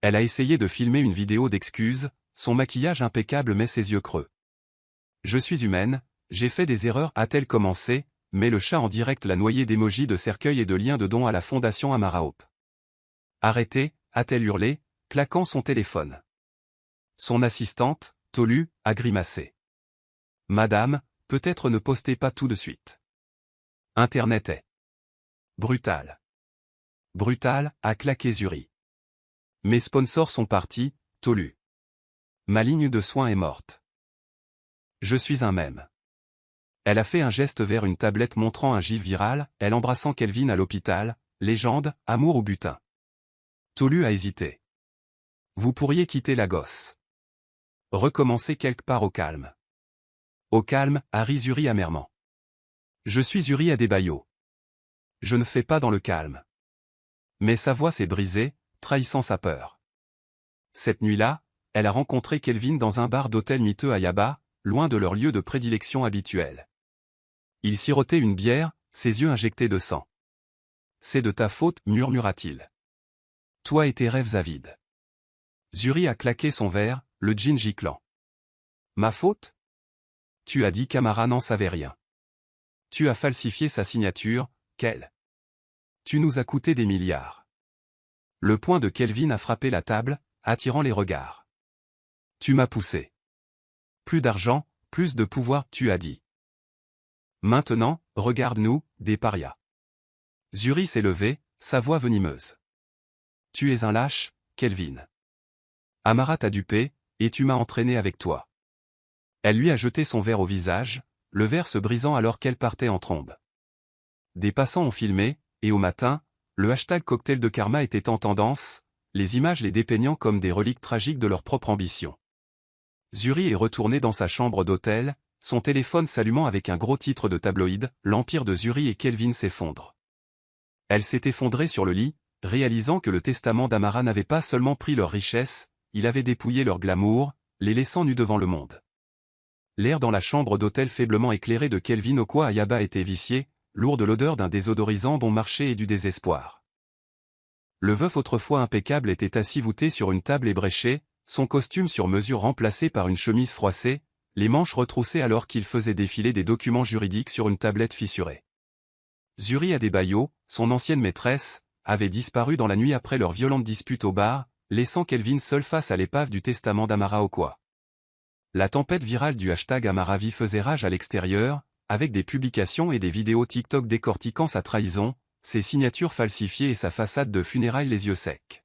Elle a essayé de filmer une vidéo d'excuses, son maquillage impeccable mais ses yeux creux. Je suis humaine, j'ai fait des erreurs, a-t-elle commencé, mais le chat en direct l'a noyé d'émojis de cercueil et de liens de dons à la fondation Amara Hope. Arrêtez, a-t-elle hurlé, claquant son téléphone. Son assistante, Tolu, a grimacé. Madame, peut-être ne postez pas tout de suite. Internet est brutal. Brutal, a claqué Zuri. Mes sponsors sont partis, Tolu. Ma ligne de soins est morte. Je suis un mème. Elle a fait un geste vers une tablette montrant un gif viral, elle embrassant Kelvin à l'hôpital, légende, amour ou butin. Tolu a hésité. Vous pourriez quitter la gosse. Recommencer quelque part au calme. Au calme, a ri Zuri amèrement. Je suis Zuri Adebayo. Je ne fais pas dans le calme. Mais sa voix s'est brisée, trahissant sa peur. Cette nuit-là, elle a rencontré Kelvin dans un bar d'hôtel miteux à Yaba, loin de leur lieu de prédilection habituel. Il sirotait une bière, ses yeux injectés de sang. C'est de ta faute, murmura-t-il. Toi et tes rêves avides. Zuri a claqué son verre, le gin giclant. Ma faute? Tu as dit qu'Amara n'en savait rien. Tu as falsifié sa signature, quelle? Tu nous as coûté des milliards. Le poing de Kelvin a frappé la table, attirant les regards. Tu m'as poussé. Plus d'argent, plus de pouvoir, tu as dit. Maintenant, regarde-nous, des parias. Zuri s'est levé, sa voix venimeuse. Tu es un lâche, Kelvin. Amara t'a dupé, et tu m'as entraîné avec toi. Elle lui a jeté son verre au visage, le verre se brisant alors qu'elle partait en trombe. Des passants ont filmé, et au matin, le hashtag cocktail de karma était en tendance, les images les dépeignant comme des reliques tragiques de leur propre ambition. Zuri est retournée dans sa chambre d'hôtel, son téléphone s'allumant avec un gros titre de tabloïd, l'empire de Zuri et Kelvin s'effondre. Elle s'est effondrée sur le lit, réalisant que le testament d'Amara n'avait pas seulement pris leur richesse, il avait dépouillé leur glamour, les laissant nus devant le monde. L'air dans la chambre d'hôtel faiblement éclairée de Kelvin Okwa Ayaba était vicié, lourd de l'odeur d'un désodorisant bon marché et du désespoir. Le veuf autrefois impeccable était assis voûté sur une table ébréchée, son costume sur mesure remplacé par une chemise froissée, les manches retroussées alors qu'il faisait défiler des documents juridiques sur une tablette fissurée. Zuri Adebayo, son ancienne maîtresse, avait disparu dans la nuit après leur violente dispute au bar, laissant Kelvin seul face à l'épave du testament d'Amara Okwa. La tempête virale du hashtag Amaravi faisait rage à l'extérieur, avec des publications et des vidéos TikTok décortiquant sa trahison, ses signatures falsifiées et sa façade de funérailles les yeux secs.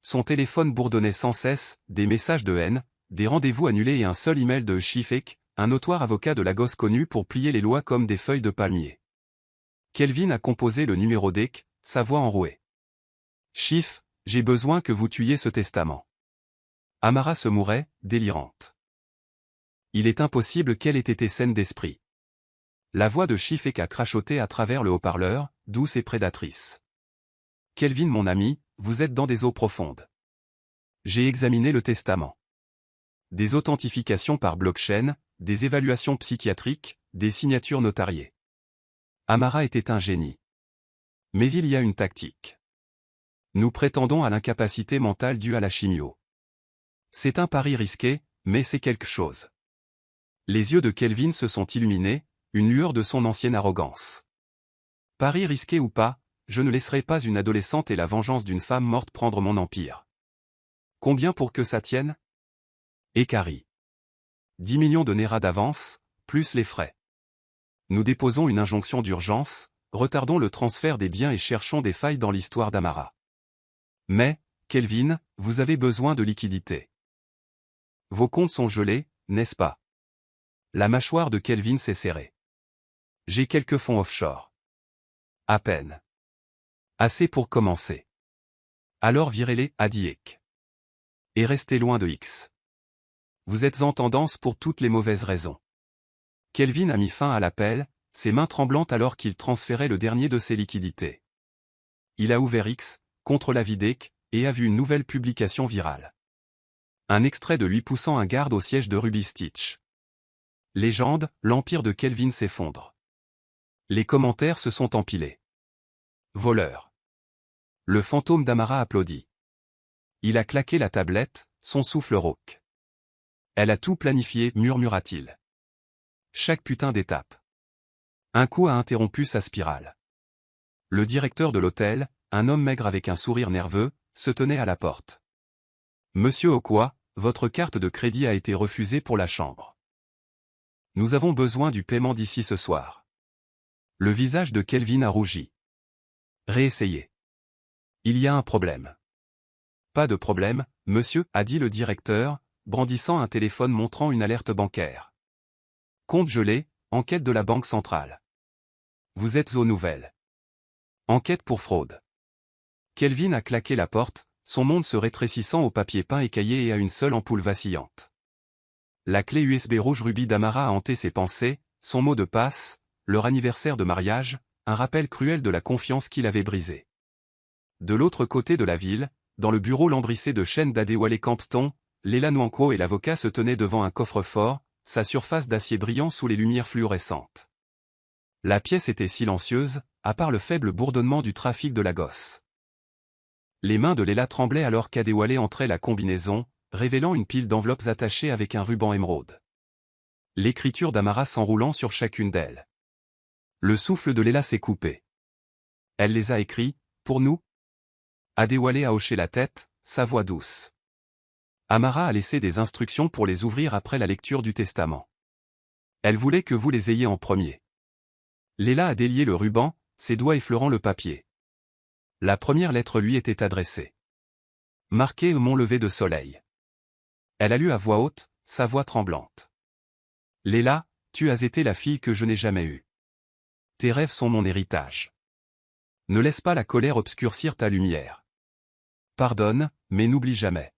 Son téléphone bourdonnait sans cesse, des messages de haine, des rendez-vous annulés et un seul email de Shifek, un notoire avocat de Lagos connu pour plier les lois comme des feuilles de palmier. Kelvin a composé le numéro DEC, sa voix enrouée. « Chif, j'ai besoin que vous tuiez ce testament. » Amara se mourait, délirante. Il est impossible qu'elle ait été saine d'esprit. La voix de Shifek a crachoté à travers le haut-parleur, douce et prédatrice. « Kelvin mon ami, vous êtes dans des eaux profondes. J'ai examiné le testament. Des authentifications par blockchain, des évaluations psychiatriques, des signatures notariées. Amara était un génie. Mais il y a une tactique. Nous prétendons à l'incapacité mentale due à la chimio. C'est un pari risqué, mais c'est quelque chose. » Les yeux de Kelvin se sont illuminés, une lueur de son ancienne arrogance. « Pari risqué ou pas, je ne laisserai pas une adolescente et la vengeance d'une femme morte prendre mon empire. Combien pour que ça tienne ? Ekari. 10 millions de Nera d'avance, plus les frais. Nous déposons une injonction d'urgence, retardons le transfert des biens et cherchons des failles dans l'histoire d'Amara. Mais, Kelvin, vous avez besoin de liquidités. Vos comptes sont gelés, n'est-ce pas ? La mâchoire de Kelvin s'est serrée. J'ai quelques fonds offshore. À peine. Assez pour commencer. Alors virez-les, a dit Ek. Et restez loin de X. Vous êtes en tendance pour toutes les mauvaises raisons. Kelvin a mis fin à l'appel, ses mains tremblantes alors qu'il transférait le dernier de ses liquidités. Il a ouvert X, contre l'avis d'Ek, et a vu une nouvelle publication virale. Un extrait de lui poussant un garde au siège de Ruby Stitch. Légende, l'empire de Kelvin s'effondre. Les commentaires se sont empilés. Voleur. Le fantôme d'Amara applaudit. Il a claqué la tablette, son souffle rauque. Elle a tout planifié, murmura-t-il. Chaque putain d'étape. Un coup a interrompu sa spirale. Le directeur de l'hôtel, un homme maigre avec un sourire nerveux, se tenait à la porte. Monsieur Okwa, votre carte de crédit a été refusée pour la chambre. Nous avons besoin du paiement d'ici ce soir. Le visage de Kelvin a rougi. Réessayez. Il y a un problème. Pas de problème, monsieur, a dit le directeur, brandissant un téléphone montrant une alerte bancaire. Compte gelé, enquête de la Banque centrale. Vous êtes aux nouvelles. Enquête pour fraude. Kelvin a claqué la porte, son monde se rétrécissant au papier peint écaillé et à une seule ampoule vacillante. La clé USB rouge rubis d'Amara a hanté ses pensées, son mot de passe, leur anniversaire de mariage, un rappel cruel de la confiance qu'il avait brisée. De l'autre côté de la ville, dans le bureau lambrissé de chaînes d'Adewale Campston, Léla Nwankwo et l'avocat se tenaient devant un coffre-fort, sa surface d'acier brillant sous les lumières fluorescentes. La pièce était silencieuse, à part le faible bourdonnement du trafic de Lagos. Les mains de Léla tremblaient alors qu'Adewale entrait la combinaison, révélant une pile d'enveloppes attachées avec un ruban émeraude. L'écriture d'Amara s'enroulant sur chacune d'elles. Le souffle de Léla s'est coupé. Elle les a écrits, pour nous ? Adewale a hoché la tête, sa voix douce. Amara a laissé des instructions pour les ouvrir après la lecture du testament. Elle voulait que vous les ayez en premier. Léla a délié le ruban, ses doigts effleurant le papier. La première lettre lui était adressée. Marquée au mont levé de soleil. Elle a lu à voix haute, sa voix tremblante. Léla, tu as été la fille que je n'ai jamais eue. Tes rêves sont mon héritage. Ne laisse pas la colère obscurcir ta lumière. Pardonne, mais n'oublie jamais.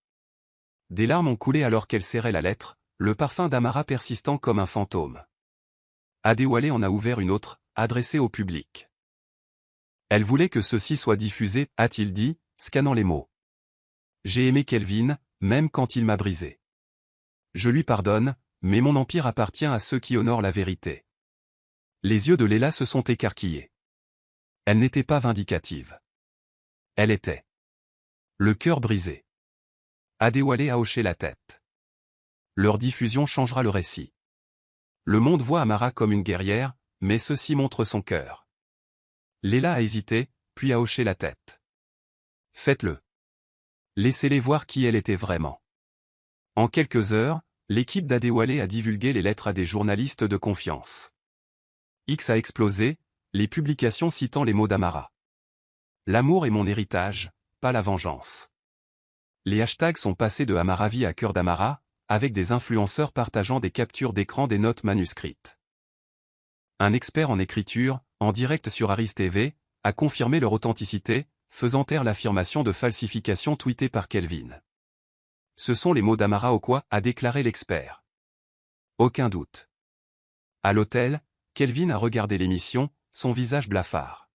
Des larmes ont coulé alors qu'elle serrait la lettre, le parfum d'Amara persistant comme un fantôme. Adewale en a ouvert une autre, adressée au public. Elle voulait que ceci soit diffusé, a-t-il dit, scannant les mots. J'ai aimé Kelvin, même quand il m'a brisé. Je lui pardonne, mais mon empire appartient à ceux qui honorent la vérité. Les yeux de Léla se sont écarquillés. Elle n'était pas vindicative. Elle était. Le cœur brisé. Adewale a hoché la tête. Leur diffusion changera le récit. Le monde voit Amara comme une guerrière, mais ceci montre son cœur. Léla a hésité, puis a hoché la tête. Faites-le. Laissez-les voir qui elle était vraiment. En quelques heures, l'équipe d'Adewale a divulgué les lettres à des journalistes de confiance. X a explosé, les publications citant les mots d'Amara. L'amour est mon héritage, pas la vengeance. Les hashtags sont passés de Amaravi à cœur d'Amara, avec des influenceurs partageant des captures d'écran des notes manuscrites. Un expert en écriture, en direct sur Aris TV, a confirmé leur authenticité, faisant taire l'affirmation de falsification tweetée par Kelvin. Ce sont les mots d'Amara Okwa, a déclaré l'expert. Aucun doute. À l'hôtel, Kelvin a regardé l'émission, son visage blafard.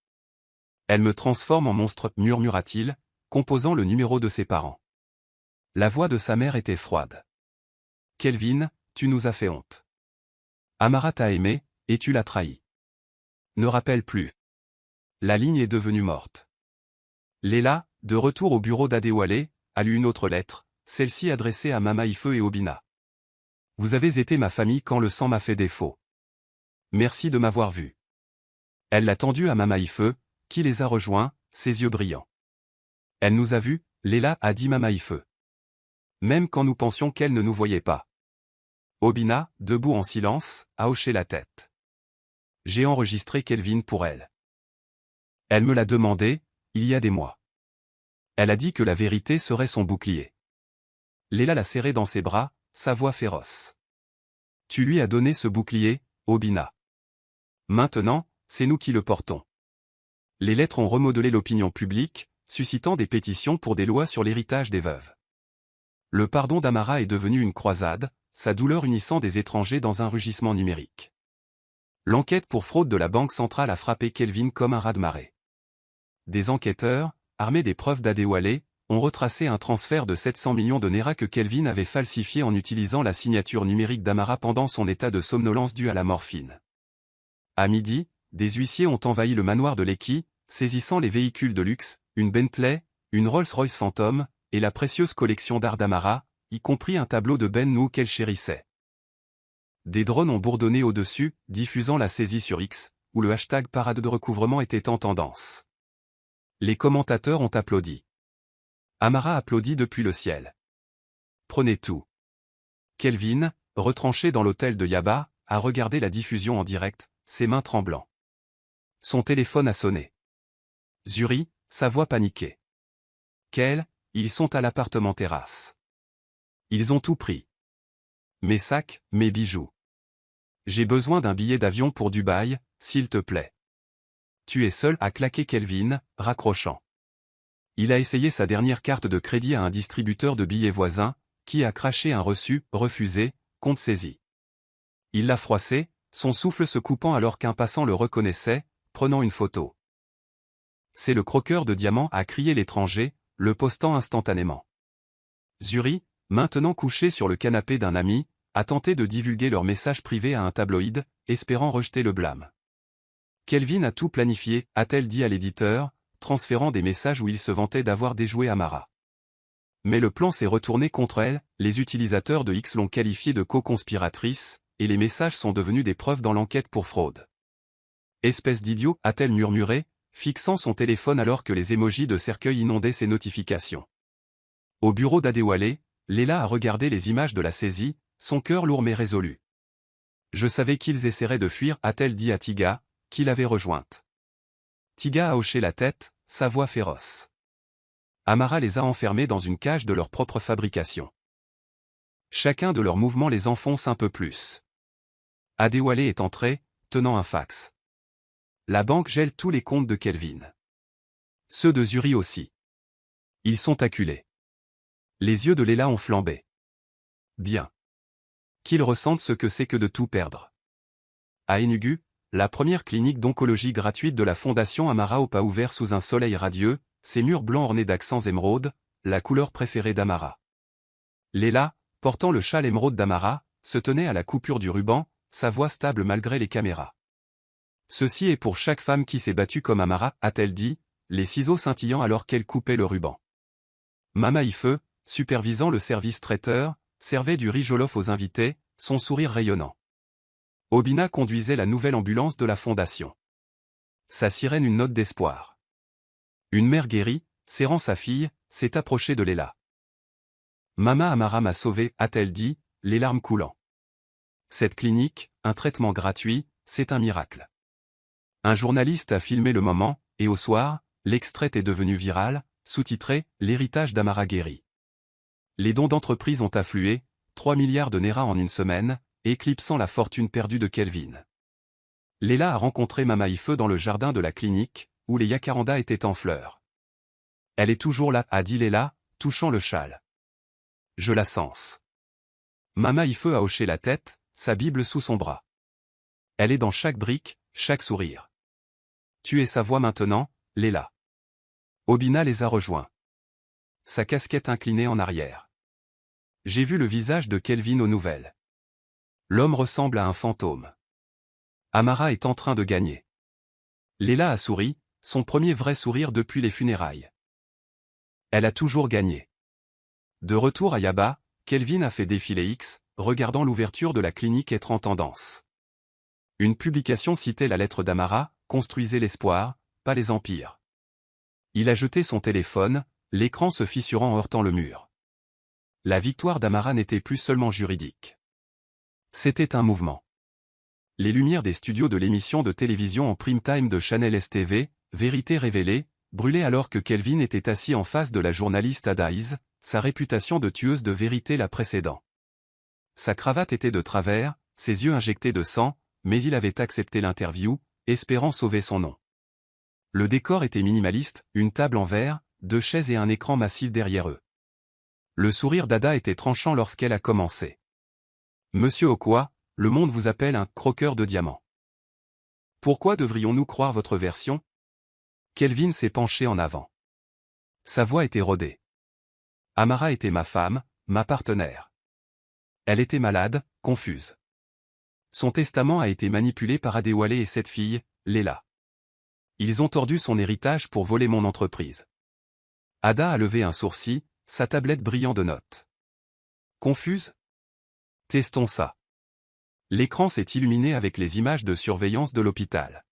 Elle me transforme en monstre, murmura-t-il, composant le numéro de ses parents. La voix de sa mère était froide. Kelvin, tu nous as fait honte. Amara t'a aimé, et tu l'as trahi. Ne rappelle plus. La ligne est devenue morte. Léla, de retour au bureau d'Adewale, a lu une autre lettre, celle-ci adressée à Mama Ife et Obina. Vous avez été ma famille quand le sang m'a fait défaut. Merci de m'avoir vu. Elle l'a tendue à Mama Ife, qui les a rejoints, ses yeux brillants. Elle nous a vus, Léla, a dit Mama Ife. Même quand nous pensions qu'elle ne nous voyait pas. Obina, debout en silence, a hoché la tête. J'ai enregistré Kelvin pour elle. Elle me l'a demandé, il y a des mois. Elle a dit que la vérité serait son bouclier. Léla l'a serré dans ses bras, sa voix féroce. Tu lui as donné ce bouclier, Obina. Maintenant, c'est nous qui le portons. Les lettres ont remodelé l'opinion publique, suscitant des pétitions pour des lois sur l'héritage des veuves. Le pardon d'Amara est devenu une croisade, sa douleur unissant des étrangers dans un rugissement numérique. L'enquête pour fraude de la Banque centrale a frappé Kelvin comme un raz-de-marée. Des enquêteurs, armés des preuves d'Adewale, ont retracé un transfert de 700 millions de Naira que Kelvin avait falsifié en utilisant la signature numérique d'Amara pendant son état de somnolence dû à la morphine. À midi, des huissiers ont envahi le manoir de Lekki, saisissant les véhicules de luxe, une Bentley, une Rolls-Royce Phantom, et la précieuse collection d'art d'Amara, y compris un tableau de Ben Nou qu'elle chérissait. Des drones ont bourdonné au-dessus, diffusant la saisie sur X, où le hashtag parade de recouvrement était en tendance. Les commentateurs ont applaudi. Amara applaudit depuis le ciel. Prenez tout. Kelvin, retranché dans l'hôtel de Yaba, a regardé la diffusion en direct, ses mains tremblant. Son téléphone a sonné. Zuri, sa voix paniquée. Quel, ils sont à l'appartement terrasse. Ils ont tout pris. Mes sacs, mes bijoux. J'ai besoin d'un billet d'avion pour Dubaï, s'il te plaît. Tu es seul, a claqué Kelvin, raccrochant. Il a essayé sa dernière carte de crédit à un distributeur de billets voisin, qui a craché un reçu, refusé, compte saisi. Il l'a froissé, son souffle se coupant alors qu'un passant le reconnaissait, prenant une photo. C'est le croqueur de diamants, a crié l'étranger, le postant instantanément. Zuri, maintenant couché sur le canapé d'un ami, a tenté de divulguer leur message privé à un tabloïd, espérant rejeter le blâme. Kelvin a tout planifié, a-t-elle dit à l'éditeur, transférant des messages où il se vantait d'avoir déjoué Amara. Mais le plan s'est retourné contre elle, les utilisateurs de X l'ont qualifiée de co-conspiratrice, et les messages sont devenus des preuves dans l'enquête pour fraude. Espèce d'idiot, a-t-elle murmuré, fixant son téléphone alors que les émojis de cercueil inondaient ses notifications. Au bureau d'Adewale, Léla a regardé les images de la saisie, son cœur lourd mais résolu. Je savais qu'ils essaieraient de fuir, a-t-elle dit à Tiga, qui l'avait rejointe. Tiga a hoché la tête, sa voix féroce. Amara les a enfermés dans une cage de leur propre fabrication. Chacun de leurs mouvements les enfonce un peu plus. Adewale est entré, tenant un fax. La banque gèle tous les comptes de Kelvin. Ceux de Zuri aussi. Ils sont acculés. Les yeux de Léla ont flambé. Bien. Qu'ils ressentent ce que c'est que de tout perdre. À Enugu, la première clinique d'oncologie gratuite de la Fondation Amara Opa ouvert sous un soleil radieux, ses murs blancs ornés d'accents émeraude, la couleur préférée d'Amara. Léla, portant le châle émeraude d'Amara, se tenait à la coupure du ruban, sa voix stable malgré les caméras. Ceci est pour chaque femme qui s'est battue comme Amara, a-t-elle dit, les ciseaux scintillant alors qu'elle coupait le ruban. Mama Ife, supervisant le service traiteur, servait du riz jollof aux invités, son sourire rayonnant. Obina conduisait la nouvelle ambulance de la fondation. Sa sirène une note d'espoir. Une mère guérie, serrant sa fille, s'est approchée de Léla. Mama Amara m'a sauvé, a-t-elle dit, les larmes coulant. Cette clinique, un traitement gratuit, c'est un miracle. Un journaliste a filmé le moment, et au soir, l'extrait est devenu viral, sous-titré « L'héritage d'Amara guéri ». Les dons d'entreprise ont afflué, 3 milliards de Naira en une semaine, éclipsant la fortune perdue de Kelvin. Léla a rencontré Mama Ife dans le jardin de la clinique, où les yacarandas étaient en fleurs. Elle est toujours là, a dit Léla, touchant le châle. Je la sens. Mama Ife a hoché la tête, sa Bible sous son bras. Elle est dans chaque brique, chaque sourire. Tu es sa voix maintenant, Léla. Obina les a rejoints. Sa casquette inclinée en arrière. J'ai vu le visage de Kelvin aux nouvelles. L'homme ressemble à un fantôme. Amara est en train de gagner. Léla a souri, son premier vrai sourire depuis les funérailles. Elle a toujours gagné. De retour à Yaba, Kelvin a fait défiler X, regardant l'ouverture de la clinique être en tendance. Une publication citait la lettre d'Amara, construisez l'espoir, pas les empires. Il a jeté son téléphone, l'écran se fissurant en heurtant le mur. La victoire d'Amara n'était plus seulement juridique. C'était un mouvement. Les lumières des studios de l'émission de télévision en prime time de Channel STV, Vérité révélée, brûlaient alors que Kelvin était assis en face de la journaliste Adaïs, sa réputation de tueuse de vérité la précédant. Sa cravate était de travers, ses yeux injectés de sang, mais il avait accepté l'interview, espérant sauver son nom. Le décor était minimaliste, une table en verre, 2 chaises et un écran massif derrière eux. Le sourire d'Ada était tranchant lorsqu'elle a commencé. Monsieur Okwa, le monde vous appelle un croqueur de diamants. Pourquoi devrions-nous croire votre version? Kelvin s'est penché en avant. Sa voix était rodée. Amara était ma femme, ma partenaire. Elle était malade, confuse. Son testament a été manipulé par Adewale et cette fille, Léla. Ils ont tordu son héritage pour voler mon entreprise. Ada a levé un sourcil, sa tablette brillant de notes. Confuse? Testons ça. L'écran s'est illuminé avec les images de surveillance de l'hôpital.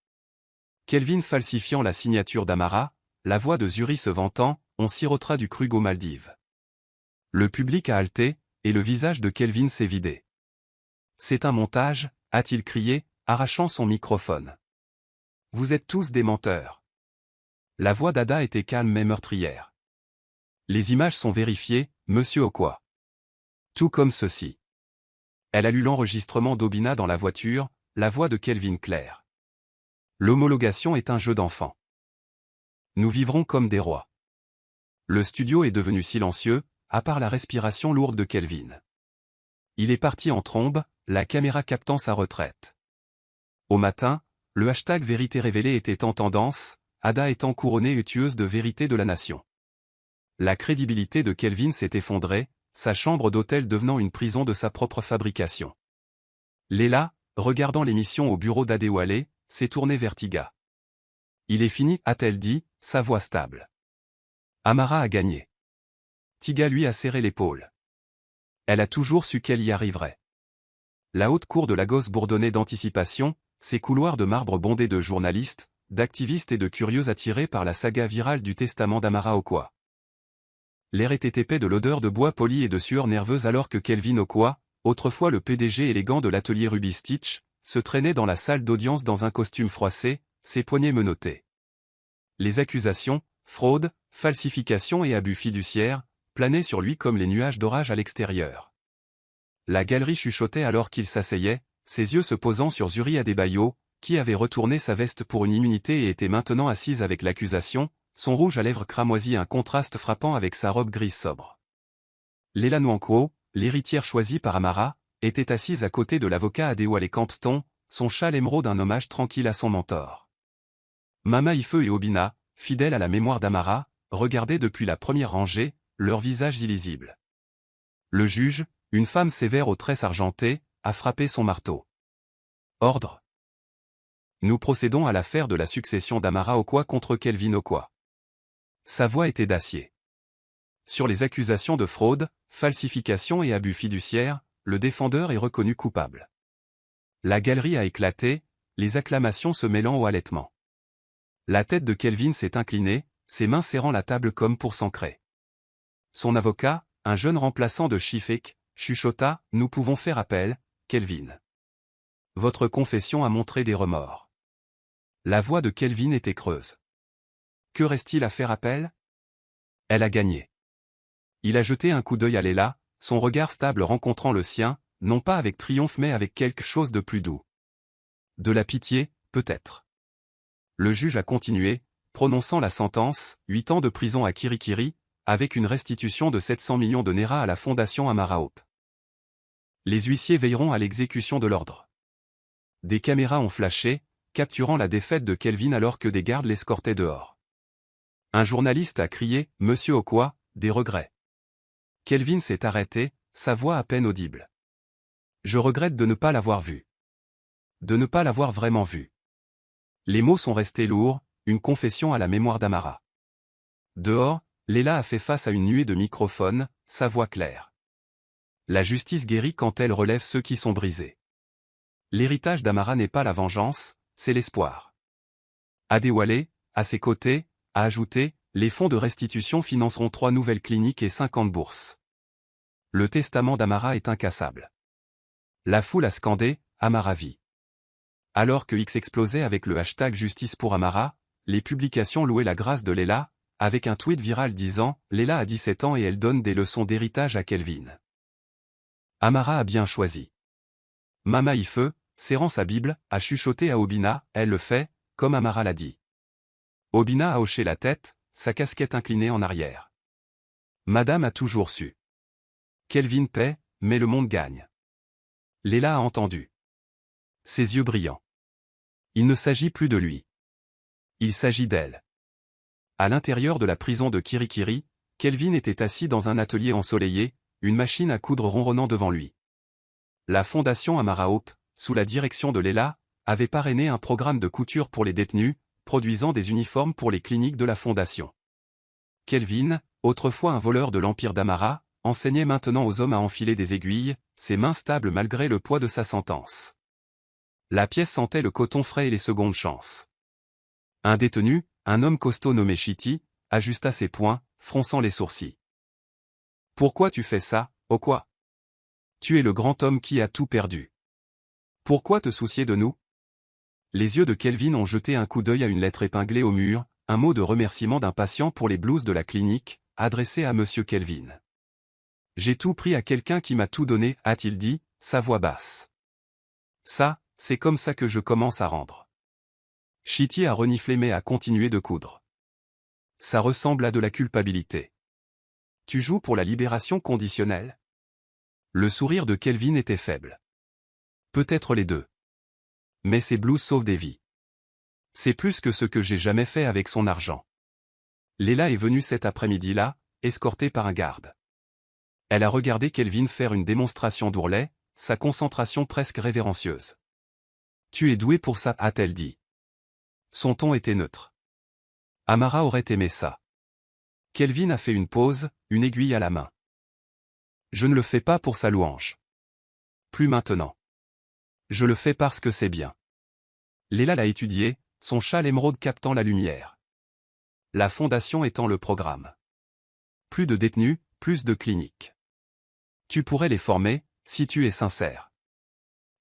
Kelvin falsifiant la signature d'Amara, la voix de Zuri se vantant, on sirotera du krug aux Maldives. Le public a halté, et le visage de Kelvin s'est vidé. C'est un montage, a-t-il crié, arrachant son microphone. Vous êtes tous des menteurs. La voix d'Ada était calme mais meurtrière. Les images sont vérifiées, monsieur Okwa. Tout comme ceci. Elle a lu l'enregistrement d'Obina dans la voiture, la voix de Kelvin claire. L'homologation est un jeu d'enfant. Nous vivrons comme des rois. Le studio est devenu silencieux, à part la respiration lourde de Kelvin. Il est parti en trombe, la caméra captant sa retraite. Au matin, le hashtag Vérité révélée était en tendance, Ada étant couronnée tueuse de vérité de la nation. La crédibilité de Kelvin s'est effondrée, sa chambre d'hôtel devenant une prison de sa propre fabrication. Léla, regardant l'émission au bureau d'Adewale, s'est tournée vers Tiga. Il est fini, a-t-elle dit, sa voix stable. Amara a gagné. Tiga lui a serré l'épaule. Elle a toujours su qu'elle y arriverait. La haute cour de Lagos bourdonnait d'anticipation, ses couloirs de marbre bondés de journalistes, d'activistes et de curieux attirés par la saga virale du testament d'Amara Okwa. L'air était épais de l'odeur de bois poli et de sueur nerveuse alors que Kelvin Okwa, autrefois le PDG élégant de l'atelier Ruby Stitch, se traînait dans la salle d'audience dans un costume froissé, ses poignets menottés. Les accusations, fraude, falsification et abus fiduciaires, planaient sur lui comme les nuages d'orage à l'extérieur. La galerie chuchotait alors qu'il s'asseyait, ses yeux se posant sur Zuri Adebayo, qui avait retourné sa veste pour une immunité et était maintenant assise avec l'accusation, son rouge à lèvres cramoisi un contraste frappant avec sa robe grise sobre. Leila Nwankwo, l'héritière choisie par Amara, était assise à côté de l'avocat Adewale Campston, son châle émeraude un hommage tranquille à son mentor. Mama Ife et Obinna, fidèles à la mémoire d'Amara, regardaient depuis la première rangée, leurs visages illisibles. Le juge, une femme sévère aux tresses argentées, a frappé son marteau. Ordre. Nous procédons à l'affaire de la succession d'Amara Okwa contre Kelvin Okwa. Sa voix était d'acier. Sur les accusations de fraude, falsification et abus fiduciaires, le défendeur est reconnu coupable. La galerie a éclaté, les acclamations se mêlant au halètement. La tête de Kelvin s'est inclinée, ses mains serrant la table comme pour s'ancrer. Son avocat, un jeune remplaçant de Shifek, chuchota, « Nous pouvons faire appel, Kelvin. Votre confession a montré des remords. » La voix de Kelvin était creuse. Que reste-t-il à faire appel? Elle a gagné. Il a jeté un coup d'œil à Leila, son regard stable rencontrant le sien, non pas avec triomphe mais avec quelque chose de plus doux. De la pitié, peut-être. Le juge a continué, prononçant la sentence, 8 ans de prison à Kirikiri, avec une restitution de 700 millions de Naira à la fondation Amara Hope. Les huissiers veilleront à l'exécution de l'ordre. Des caméras ont flashé, capturant la défaite de Kelvin alors que des gardes l'escortaient dehors. Un journaliste a crié « Monsieur Okwa, des regrets ». Kelvin s'est arrêté, sa voix à peine audible. « Je regrette de ne pas l'avoir vu. De ne pas l'avoir vraiment vu. » Les mots sont restés lourds, une confession à la mémoire d'Amara. Dehors, Leila a fait face à une nuée de microphones, sa voix claire. La justice guérit quand elle relève ceux qui sont brisés. L'héritage d'Amara n'est pas la vengeance, c'est l'espoir. Adewale, à ses côtés, a ajouté, les fonds de restitution financeront 3 nouvelles cliniques et 50 bourses. Le testament d'Amara est incassable. La foule a scandé, Amara vit. Alors que X explosait avec le hashtag Justice pour Amara, les publications louaient la grâce de Leila, avec un tweet viral disant « Leila a 17 ans et elle donne des leçons d'héritage à Kelvin. » Amara a bien choisi. Mama Ife, serrant sa Bible, a chuchoté à Obinna, elle le fait, comme Amara l'a dit. Obinna a hoché la tête, sa casquette inclinée en arrière. Madame a toujours su. Kelvin paie, mais le monde gagne. Leila a entendu. Ses yeux brillants. Il ne s'agit plus de lui. Il s'agit d'elle. À l'intérieur de la prison de Kirikiri, Kelvin était assis dans un atelier ensoleillé, une machine à coudre ronronnant devant lui. La fondation Amara Hope, sous la direction de Leila, avait parrainé un programme de couture pour les détenus, produisant des uniformes pour les cliniques de la fondation. Kelvin, autrefois un voleur de l'empire d'Amara, enseignait maintenant aux hommes à enfiler des aiguilles, ses mains stables malgré le poids de sa sentence. La pièce sentait le coton frais et les secondes chances. Un détenu, un homme costaud nommé Chiti, ajusta ses poings, fronçant les sourcils. « Pourquoi tu fais ça, Okwa? Tu es le grand homme qui a tout perdu. Pourquoi te soucier de nous ?» Les yeux de Kelvin ont jeté un coup d'œil à une lettre épinglée au mur, un mot de remerciement d'un patient pour les blouses de la clinique, adressé à Monsieur Kelvin. « J'ai tout pris à quelqu'un qui m'a tout donné, a-t-il dit, sa voix basse. Ça, c'est comme ça que je commence à rendre. » Chiti a reniflé mais a continué de coudre. Ça ressemble à de la culpabilité. Tu joues pour la libération conditionnelle? Le sourire de Kelvin était faible. Peut-être les deux. Mais ces blouses sauvent des vies. C'est plus que ce que j'ai jamais fait avec son argent. Leila est venue cet après-midi-là, escortée par un garde. Elle a regardé Kelvin faire une démonstration d'ourlet, sa concentration presque révérencieuse. Tu es doué pour ça, a-t-elle dit. Son ton était neutre. Amara aurait aimé ça. Kelvin a fait une pause, une aiguille à la main. Je ne le fais pas pour sa louange. Plus maintenant. Je le fais parce que c'est bien. Leila l'a étudié, son châle émeraude captant la lumière. La fondation étant le programme. Plus de détenus, plus de cliniques. Tu pourrais les former, si tu es sincère.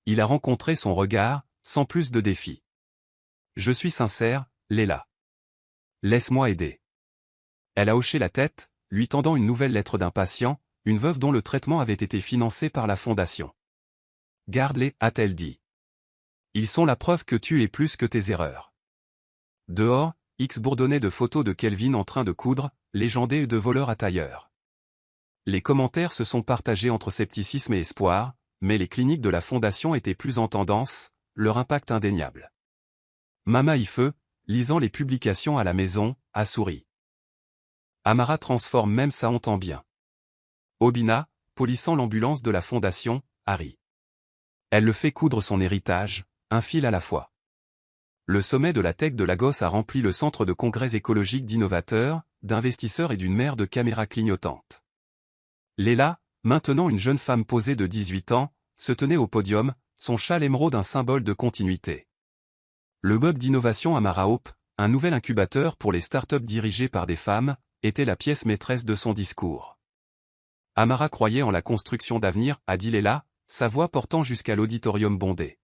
Il a rencontré son regard, sans plus de défi. Je suis sincère, Leila. Laisse-moi aider. Elle a hoché la tête, lui tendant une nouvelle lettre d'un patient, une veuve dont le traitement avait été financé par la fondation. garde-les, a-t-elle dit. Ils sont la preuve que tu es plus que tes erreurs. Dehors, X bourdonnait de photos de Kelvin en train de coudre, légendé de voleur à tailleur. Les commentaires se sont partagés entre scepticisme et espoir, mais les cliniques de la fondation étaient plus en tendance, leur impact indéniable. Mama Ife, lisant les publications à la maison, a souri. Amara transforme même sa honte en bien. Obina, polissant l'ambulance de la fondation, a ri. Elle le fait coudre son héritage, un fil à la fois. Le sommet de la tech de Lagos a rempli le centre de congrès écologique d'innovateurs, d'investisseurs et d'une mer de caméras clignotantes. Léla, maintenant une jeune femme posée de 18 ans, se tenait au podium, son châle émeraude un symbole de continuité. Le hub d'innovation Amara Hope, un nouvel incubateur pour les startups dirigés par des femmes, était la pièce maîtresse de son discours. Amara croyait en la construction d'avenir, a dit Léla, sa voix portant jusqu'à l'auditorium bondé.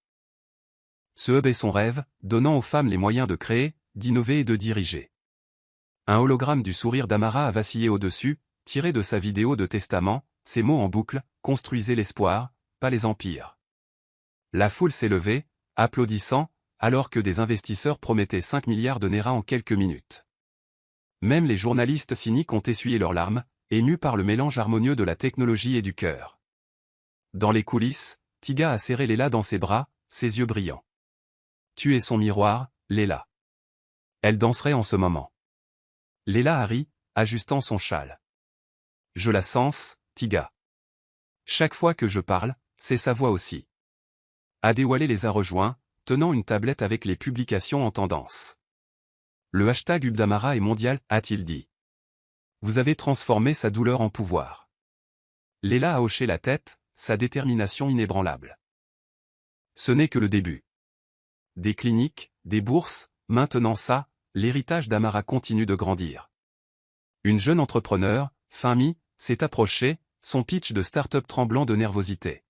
Ce hub est son rêve, donnant aux femmes les moyens de créer, d'innover et de diriger. Un hologramme du sourire d'Amara a vacillé au-dessus, tiré de sa vidéo de testament, ces mots en boucle, construisez l'espoir, pas les empires. La foule s'est levée, applaudissant, alors que des investisseurs promettaient 5 milliards de naira en quelques minutes. Même les journalistes cyniques ont essuyé leurs larmes, émus par le mélange harmonieux de la technologie et du cœur. Dans les coulisses, Tiga a serré Léla dans ses bras, ses yeux brillants. Tu es son miroir, Léla. Elle danserait en ce moment. Léla a ri, ajustant son châle. Je la sens, Tiga. Chaque fois que je parle, c'est sa voix aussi. Adewale les a rejoints, tenant une tablette avec les publications en tendance. Le hashtag Ubdamara est mondial, a-t-il dit. Vous avez transformé sa douleur en pouvoir. Léla a hoché la tête, sa détermination inébranlable. Ce n'est que le début. Des cliniques, des bourses, maintenant ça, l'héritage d'Amara continue de grandir. Une jeune entrepreneur, Fahmi, s'est approchée, son pitch de start-up tremblant de nervosité.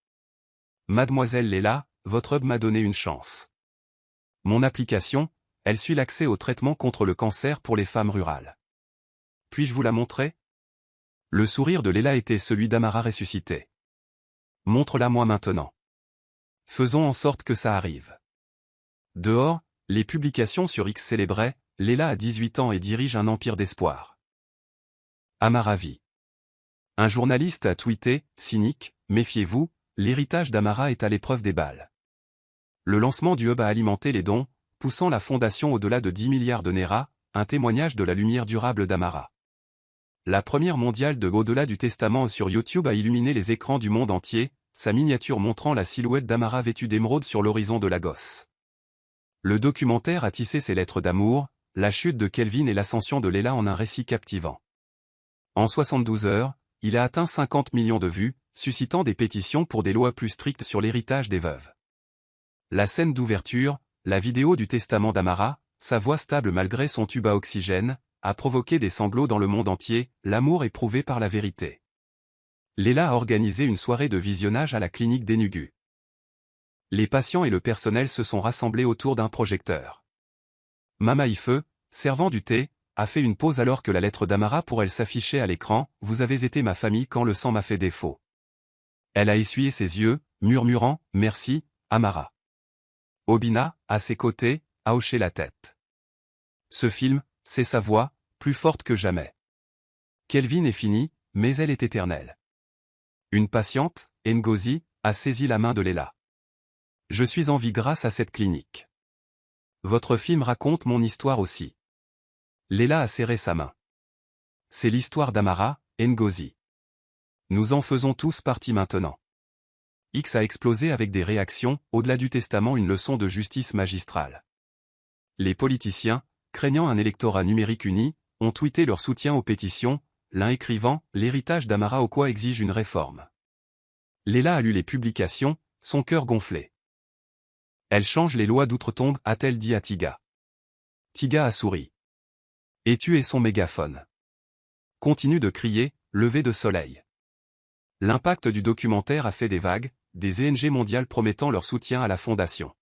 Mademoiselle Léla, votre hub m'a donné une chance. Mon application, elle suit l'accès au traitement contre le cancer pour les femmes rurales. Puis-je vous la montrer? Le sourire de Léla était celui d'Amara ressuscité. Montre-la-moi maintenant. Faisons en sorte que ça arrive. Dehors, les publications sur X célébraient, Léla a 18 ans et dirige un empire d'espoir. Amara vit. Un journaliste a tweeté, cynique, méfiez-vous, l'héritage d'Amara est à l'épreuve des balles. Le lancement du hub a alimenté les dons, poussant la fondation au-delà de 10 milliards de naira, un témoignage de la lumière durable d'Amara. La première mondiale de Au-delà du Testament sur YouTube a illuminé les écrans du monde entier, sa miniature montrant la silhouette d'Amara vêtue d'émeraude sur l'horizon de Lagos. Le documentaire a tissé ses lettres d'amour, la chute de Kelvin et l'ascension de Léla en un récit captivant. En 72 heures, il a atteint 50 millions de vues, suscitant des pétitions pour des lois plus strictes sur l'héritage des veuves. La scène d'ouverture, la vidéo du testament d'Amara, sa voix stable malgré son tube à oxygène, a provoqué des sanglots dans le monde entier, l'amour éprouvé par la vérité. Léla a organisé une soirée de visionnage à la clinique d'Enugu. Les patients et le personnel se sont rassemblés autour d'un projecteur. Mama Ife, servant du thé, a fait une pause alors que la lettre d'Amara pour elle s'affichait à l'écran, « Vous avez été ma famille quand le sang m'a fait défaut. » Elle a essuyé ses yeux, murmurant, « Merci, Amara. » Obina, à ses côtés, a hoché la tête. Ce film, c'est sa voix, plus forte que jamais. Kelvin est fini, mais elle est éternelle. Une patiente, Ngozi, a saisi la main de Léla. Je suis en vie grâce à cette clinique. Votre film raconte mon histoire aussi. Léla a serré sa main. C'est l'histoire d'Amara, Ngozi. Nous en faisons tous partie maintenant. X a explosé avec des réactions, au-delà du testament une leçon de justice magistrale. Les politiciens, craignant un électorat numérique uni, ont tweeté leur soutien aux pétitions, l'un écrivant « L'héritage d'Amara au quoi exige une réforme ». Léla a lu les publications, son cœur gonflé. Elle change les lois d'outre-tombe, a-t-elle dit à Tiga. Tiga a souri. Et tu es son mégaphone. Continue de crier, lever de soleil. L'impact du documentaire a fait des vagues, des ONG mondiales promettant leur soutien à la fondation.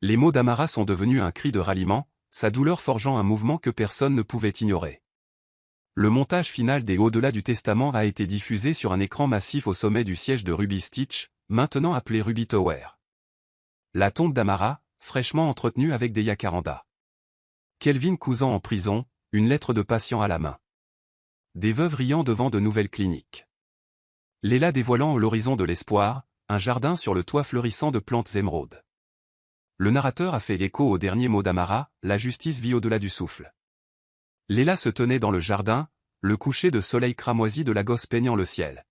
Les mots d'Amara sont devenus un cri de ralliement, sa douleur forgeant un mouvement que personne ne pouvait ignorer. Le montage final des Au-delà du Testament a été diffusé sur un écran massif au sommet du siège de Ruby Stitch, maintenant appelée Ruby Tower. La tombe d'Amara, fraîchement entretenue avec des jacarandas. Kelvin cousant en prison, une lettre de patient à la main. Des veuves riant devant de nouvelles cliniques. Léla dévoilant à l'horizon de l'espoir, un jardin sur le toit fleurissant de plantes émeraudes. Le narrateur a fait écho au dernier mot d'Amara, la justice vit au-delà du souffle. Léla se tenait dans le jardin, le coucher de soleil cramoisi de la gosse peignant le ciel.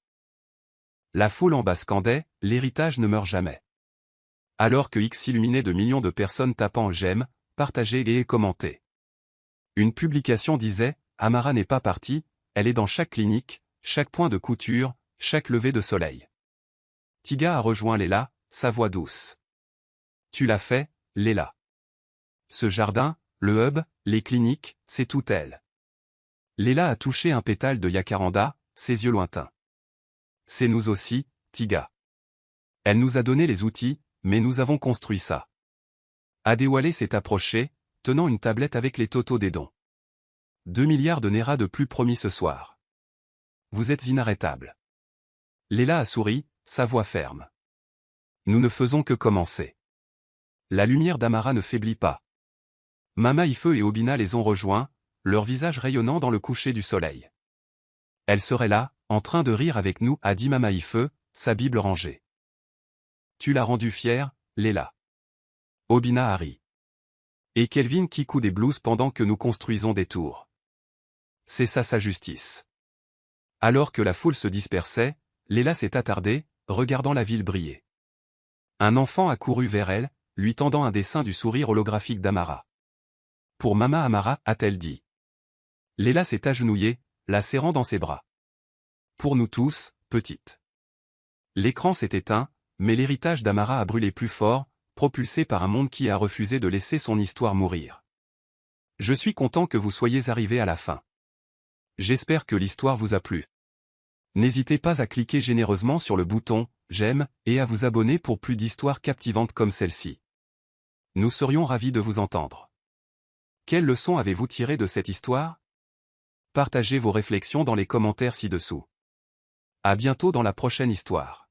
La foule en bas scandait, l'héritage ne meurt jamais. Alors que X illuminait de millions de personnes tapant j'aime, partagé et commenté. Une publication disait, Amara n'est pas partie, elle est dans chaque clinique, chaque point de couture, chaque lever de soleil. Tiga a rejoint Léla, sa voix douce. Tu l'as fait, Léla. Ce jardin, le hub, les cliniques, c'est tout elle. Léla a touché un pétale de jacaranda, ses yeux lointains. C'est nous aussi, Tiga. Elle nous a donné les outils, mais nous avons construit ça. Adéwalé s'est approché, tenant une tablette avec les totaux des dons. 2 milliards de Nera de plus promis ce soir. Vous êtes inarrêtable. Léla a souri, sa voix ferme. Nous ne faisons que commencer. La lumière d'Amara ne faiblit pas. Mama Ife et Obina les ont rejoints, leurs visages rayonnant dans le coucher du soleil. Elle serait là, en train de rire avec nous, a dit Mama Ife, sa Bible rangée. Tu l'as rendue fière, Léla. Obina a ri. Et Kelvin qui coud des blouses pendant que nous construisons des tours. C'est ça sa justice. Alors que la foule se dispersait, Léla s'est attardée, regardant la ville briller. Un enfant a couru vers elle, lui tendant un dessin du sourire holographique d'Amara. Pour Mama Amara, a-t-elle dit. Léla s'est agenouillée, la serrant dans ses bras. Pour nous tous, petite. L'écran s'est éteint, mais l'héritage d'Amara a brûlé plus fort, propulsé par un monde qui a refusé de laisser son histoire mourir. Je suis content que vous soyez arrivés à la fin. J'espère que l'histoire vous a plu. N'hésitez pas à cliquer généreusement sur le bouton « J'aime » et à vous abonner pour plus d'histoires captivantes comme celle-ci. Nous serions ravis de vous entendre. Quelle leçon avez-vous tiré de cette histoire? Partagez vos réflexions dans les commentaires ci-dessous. À bientôt dans la prochaine histoire.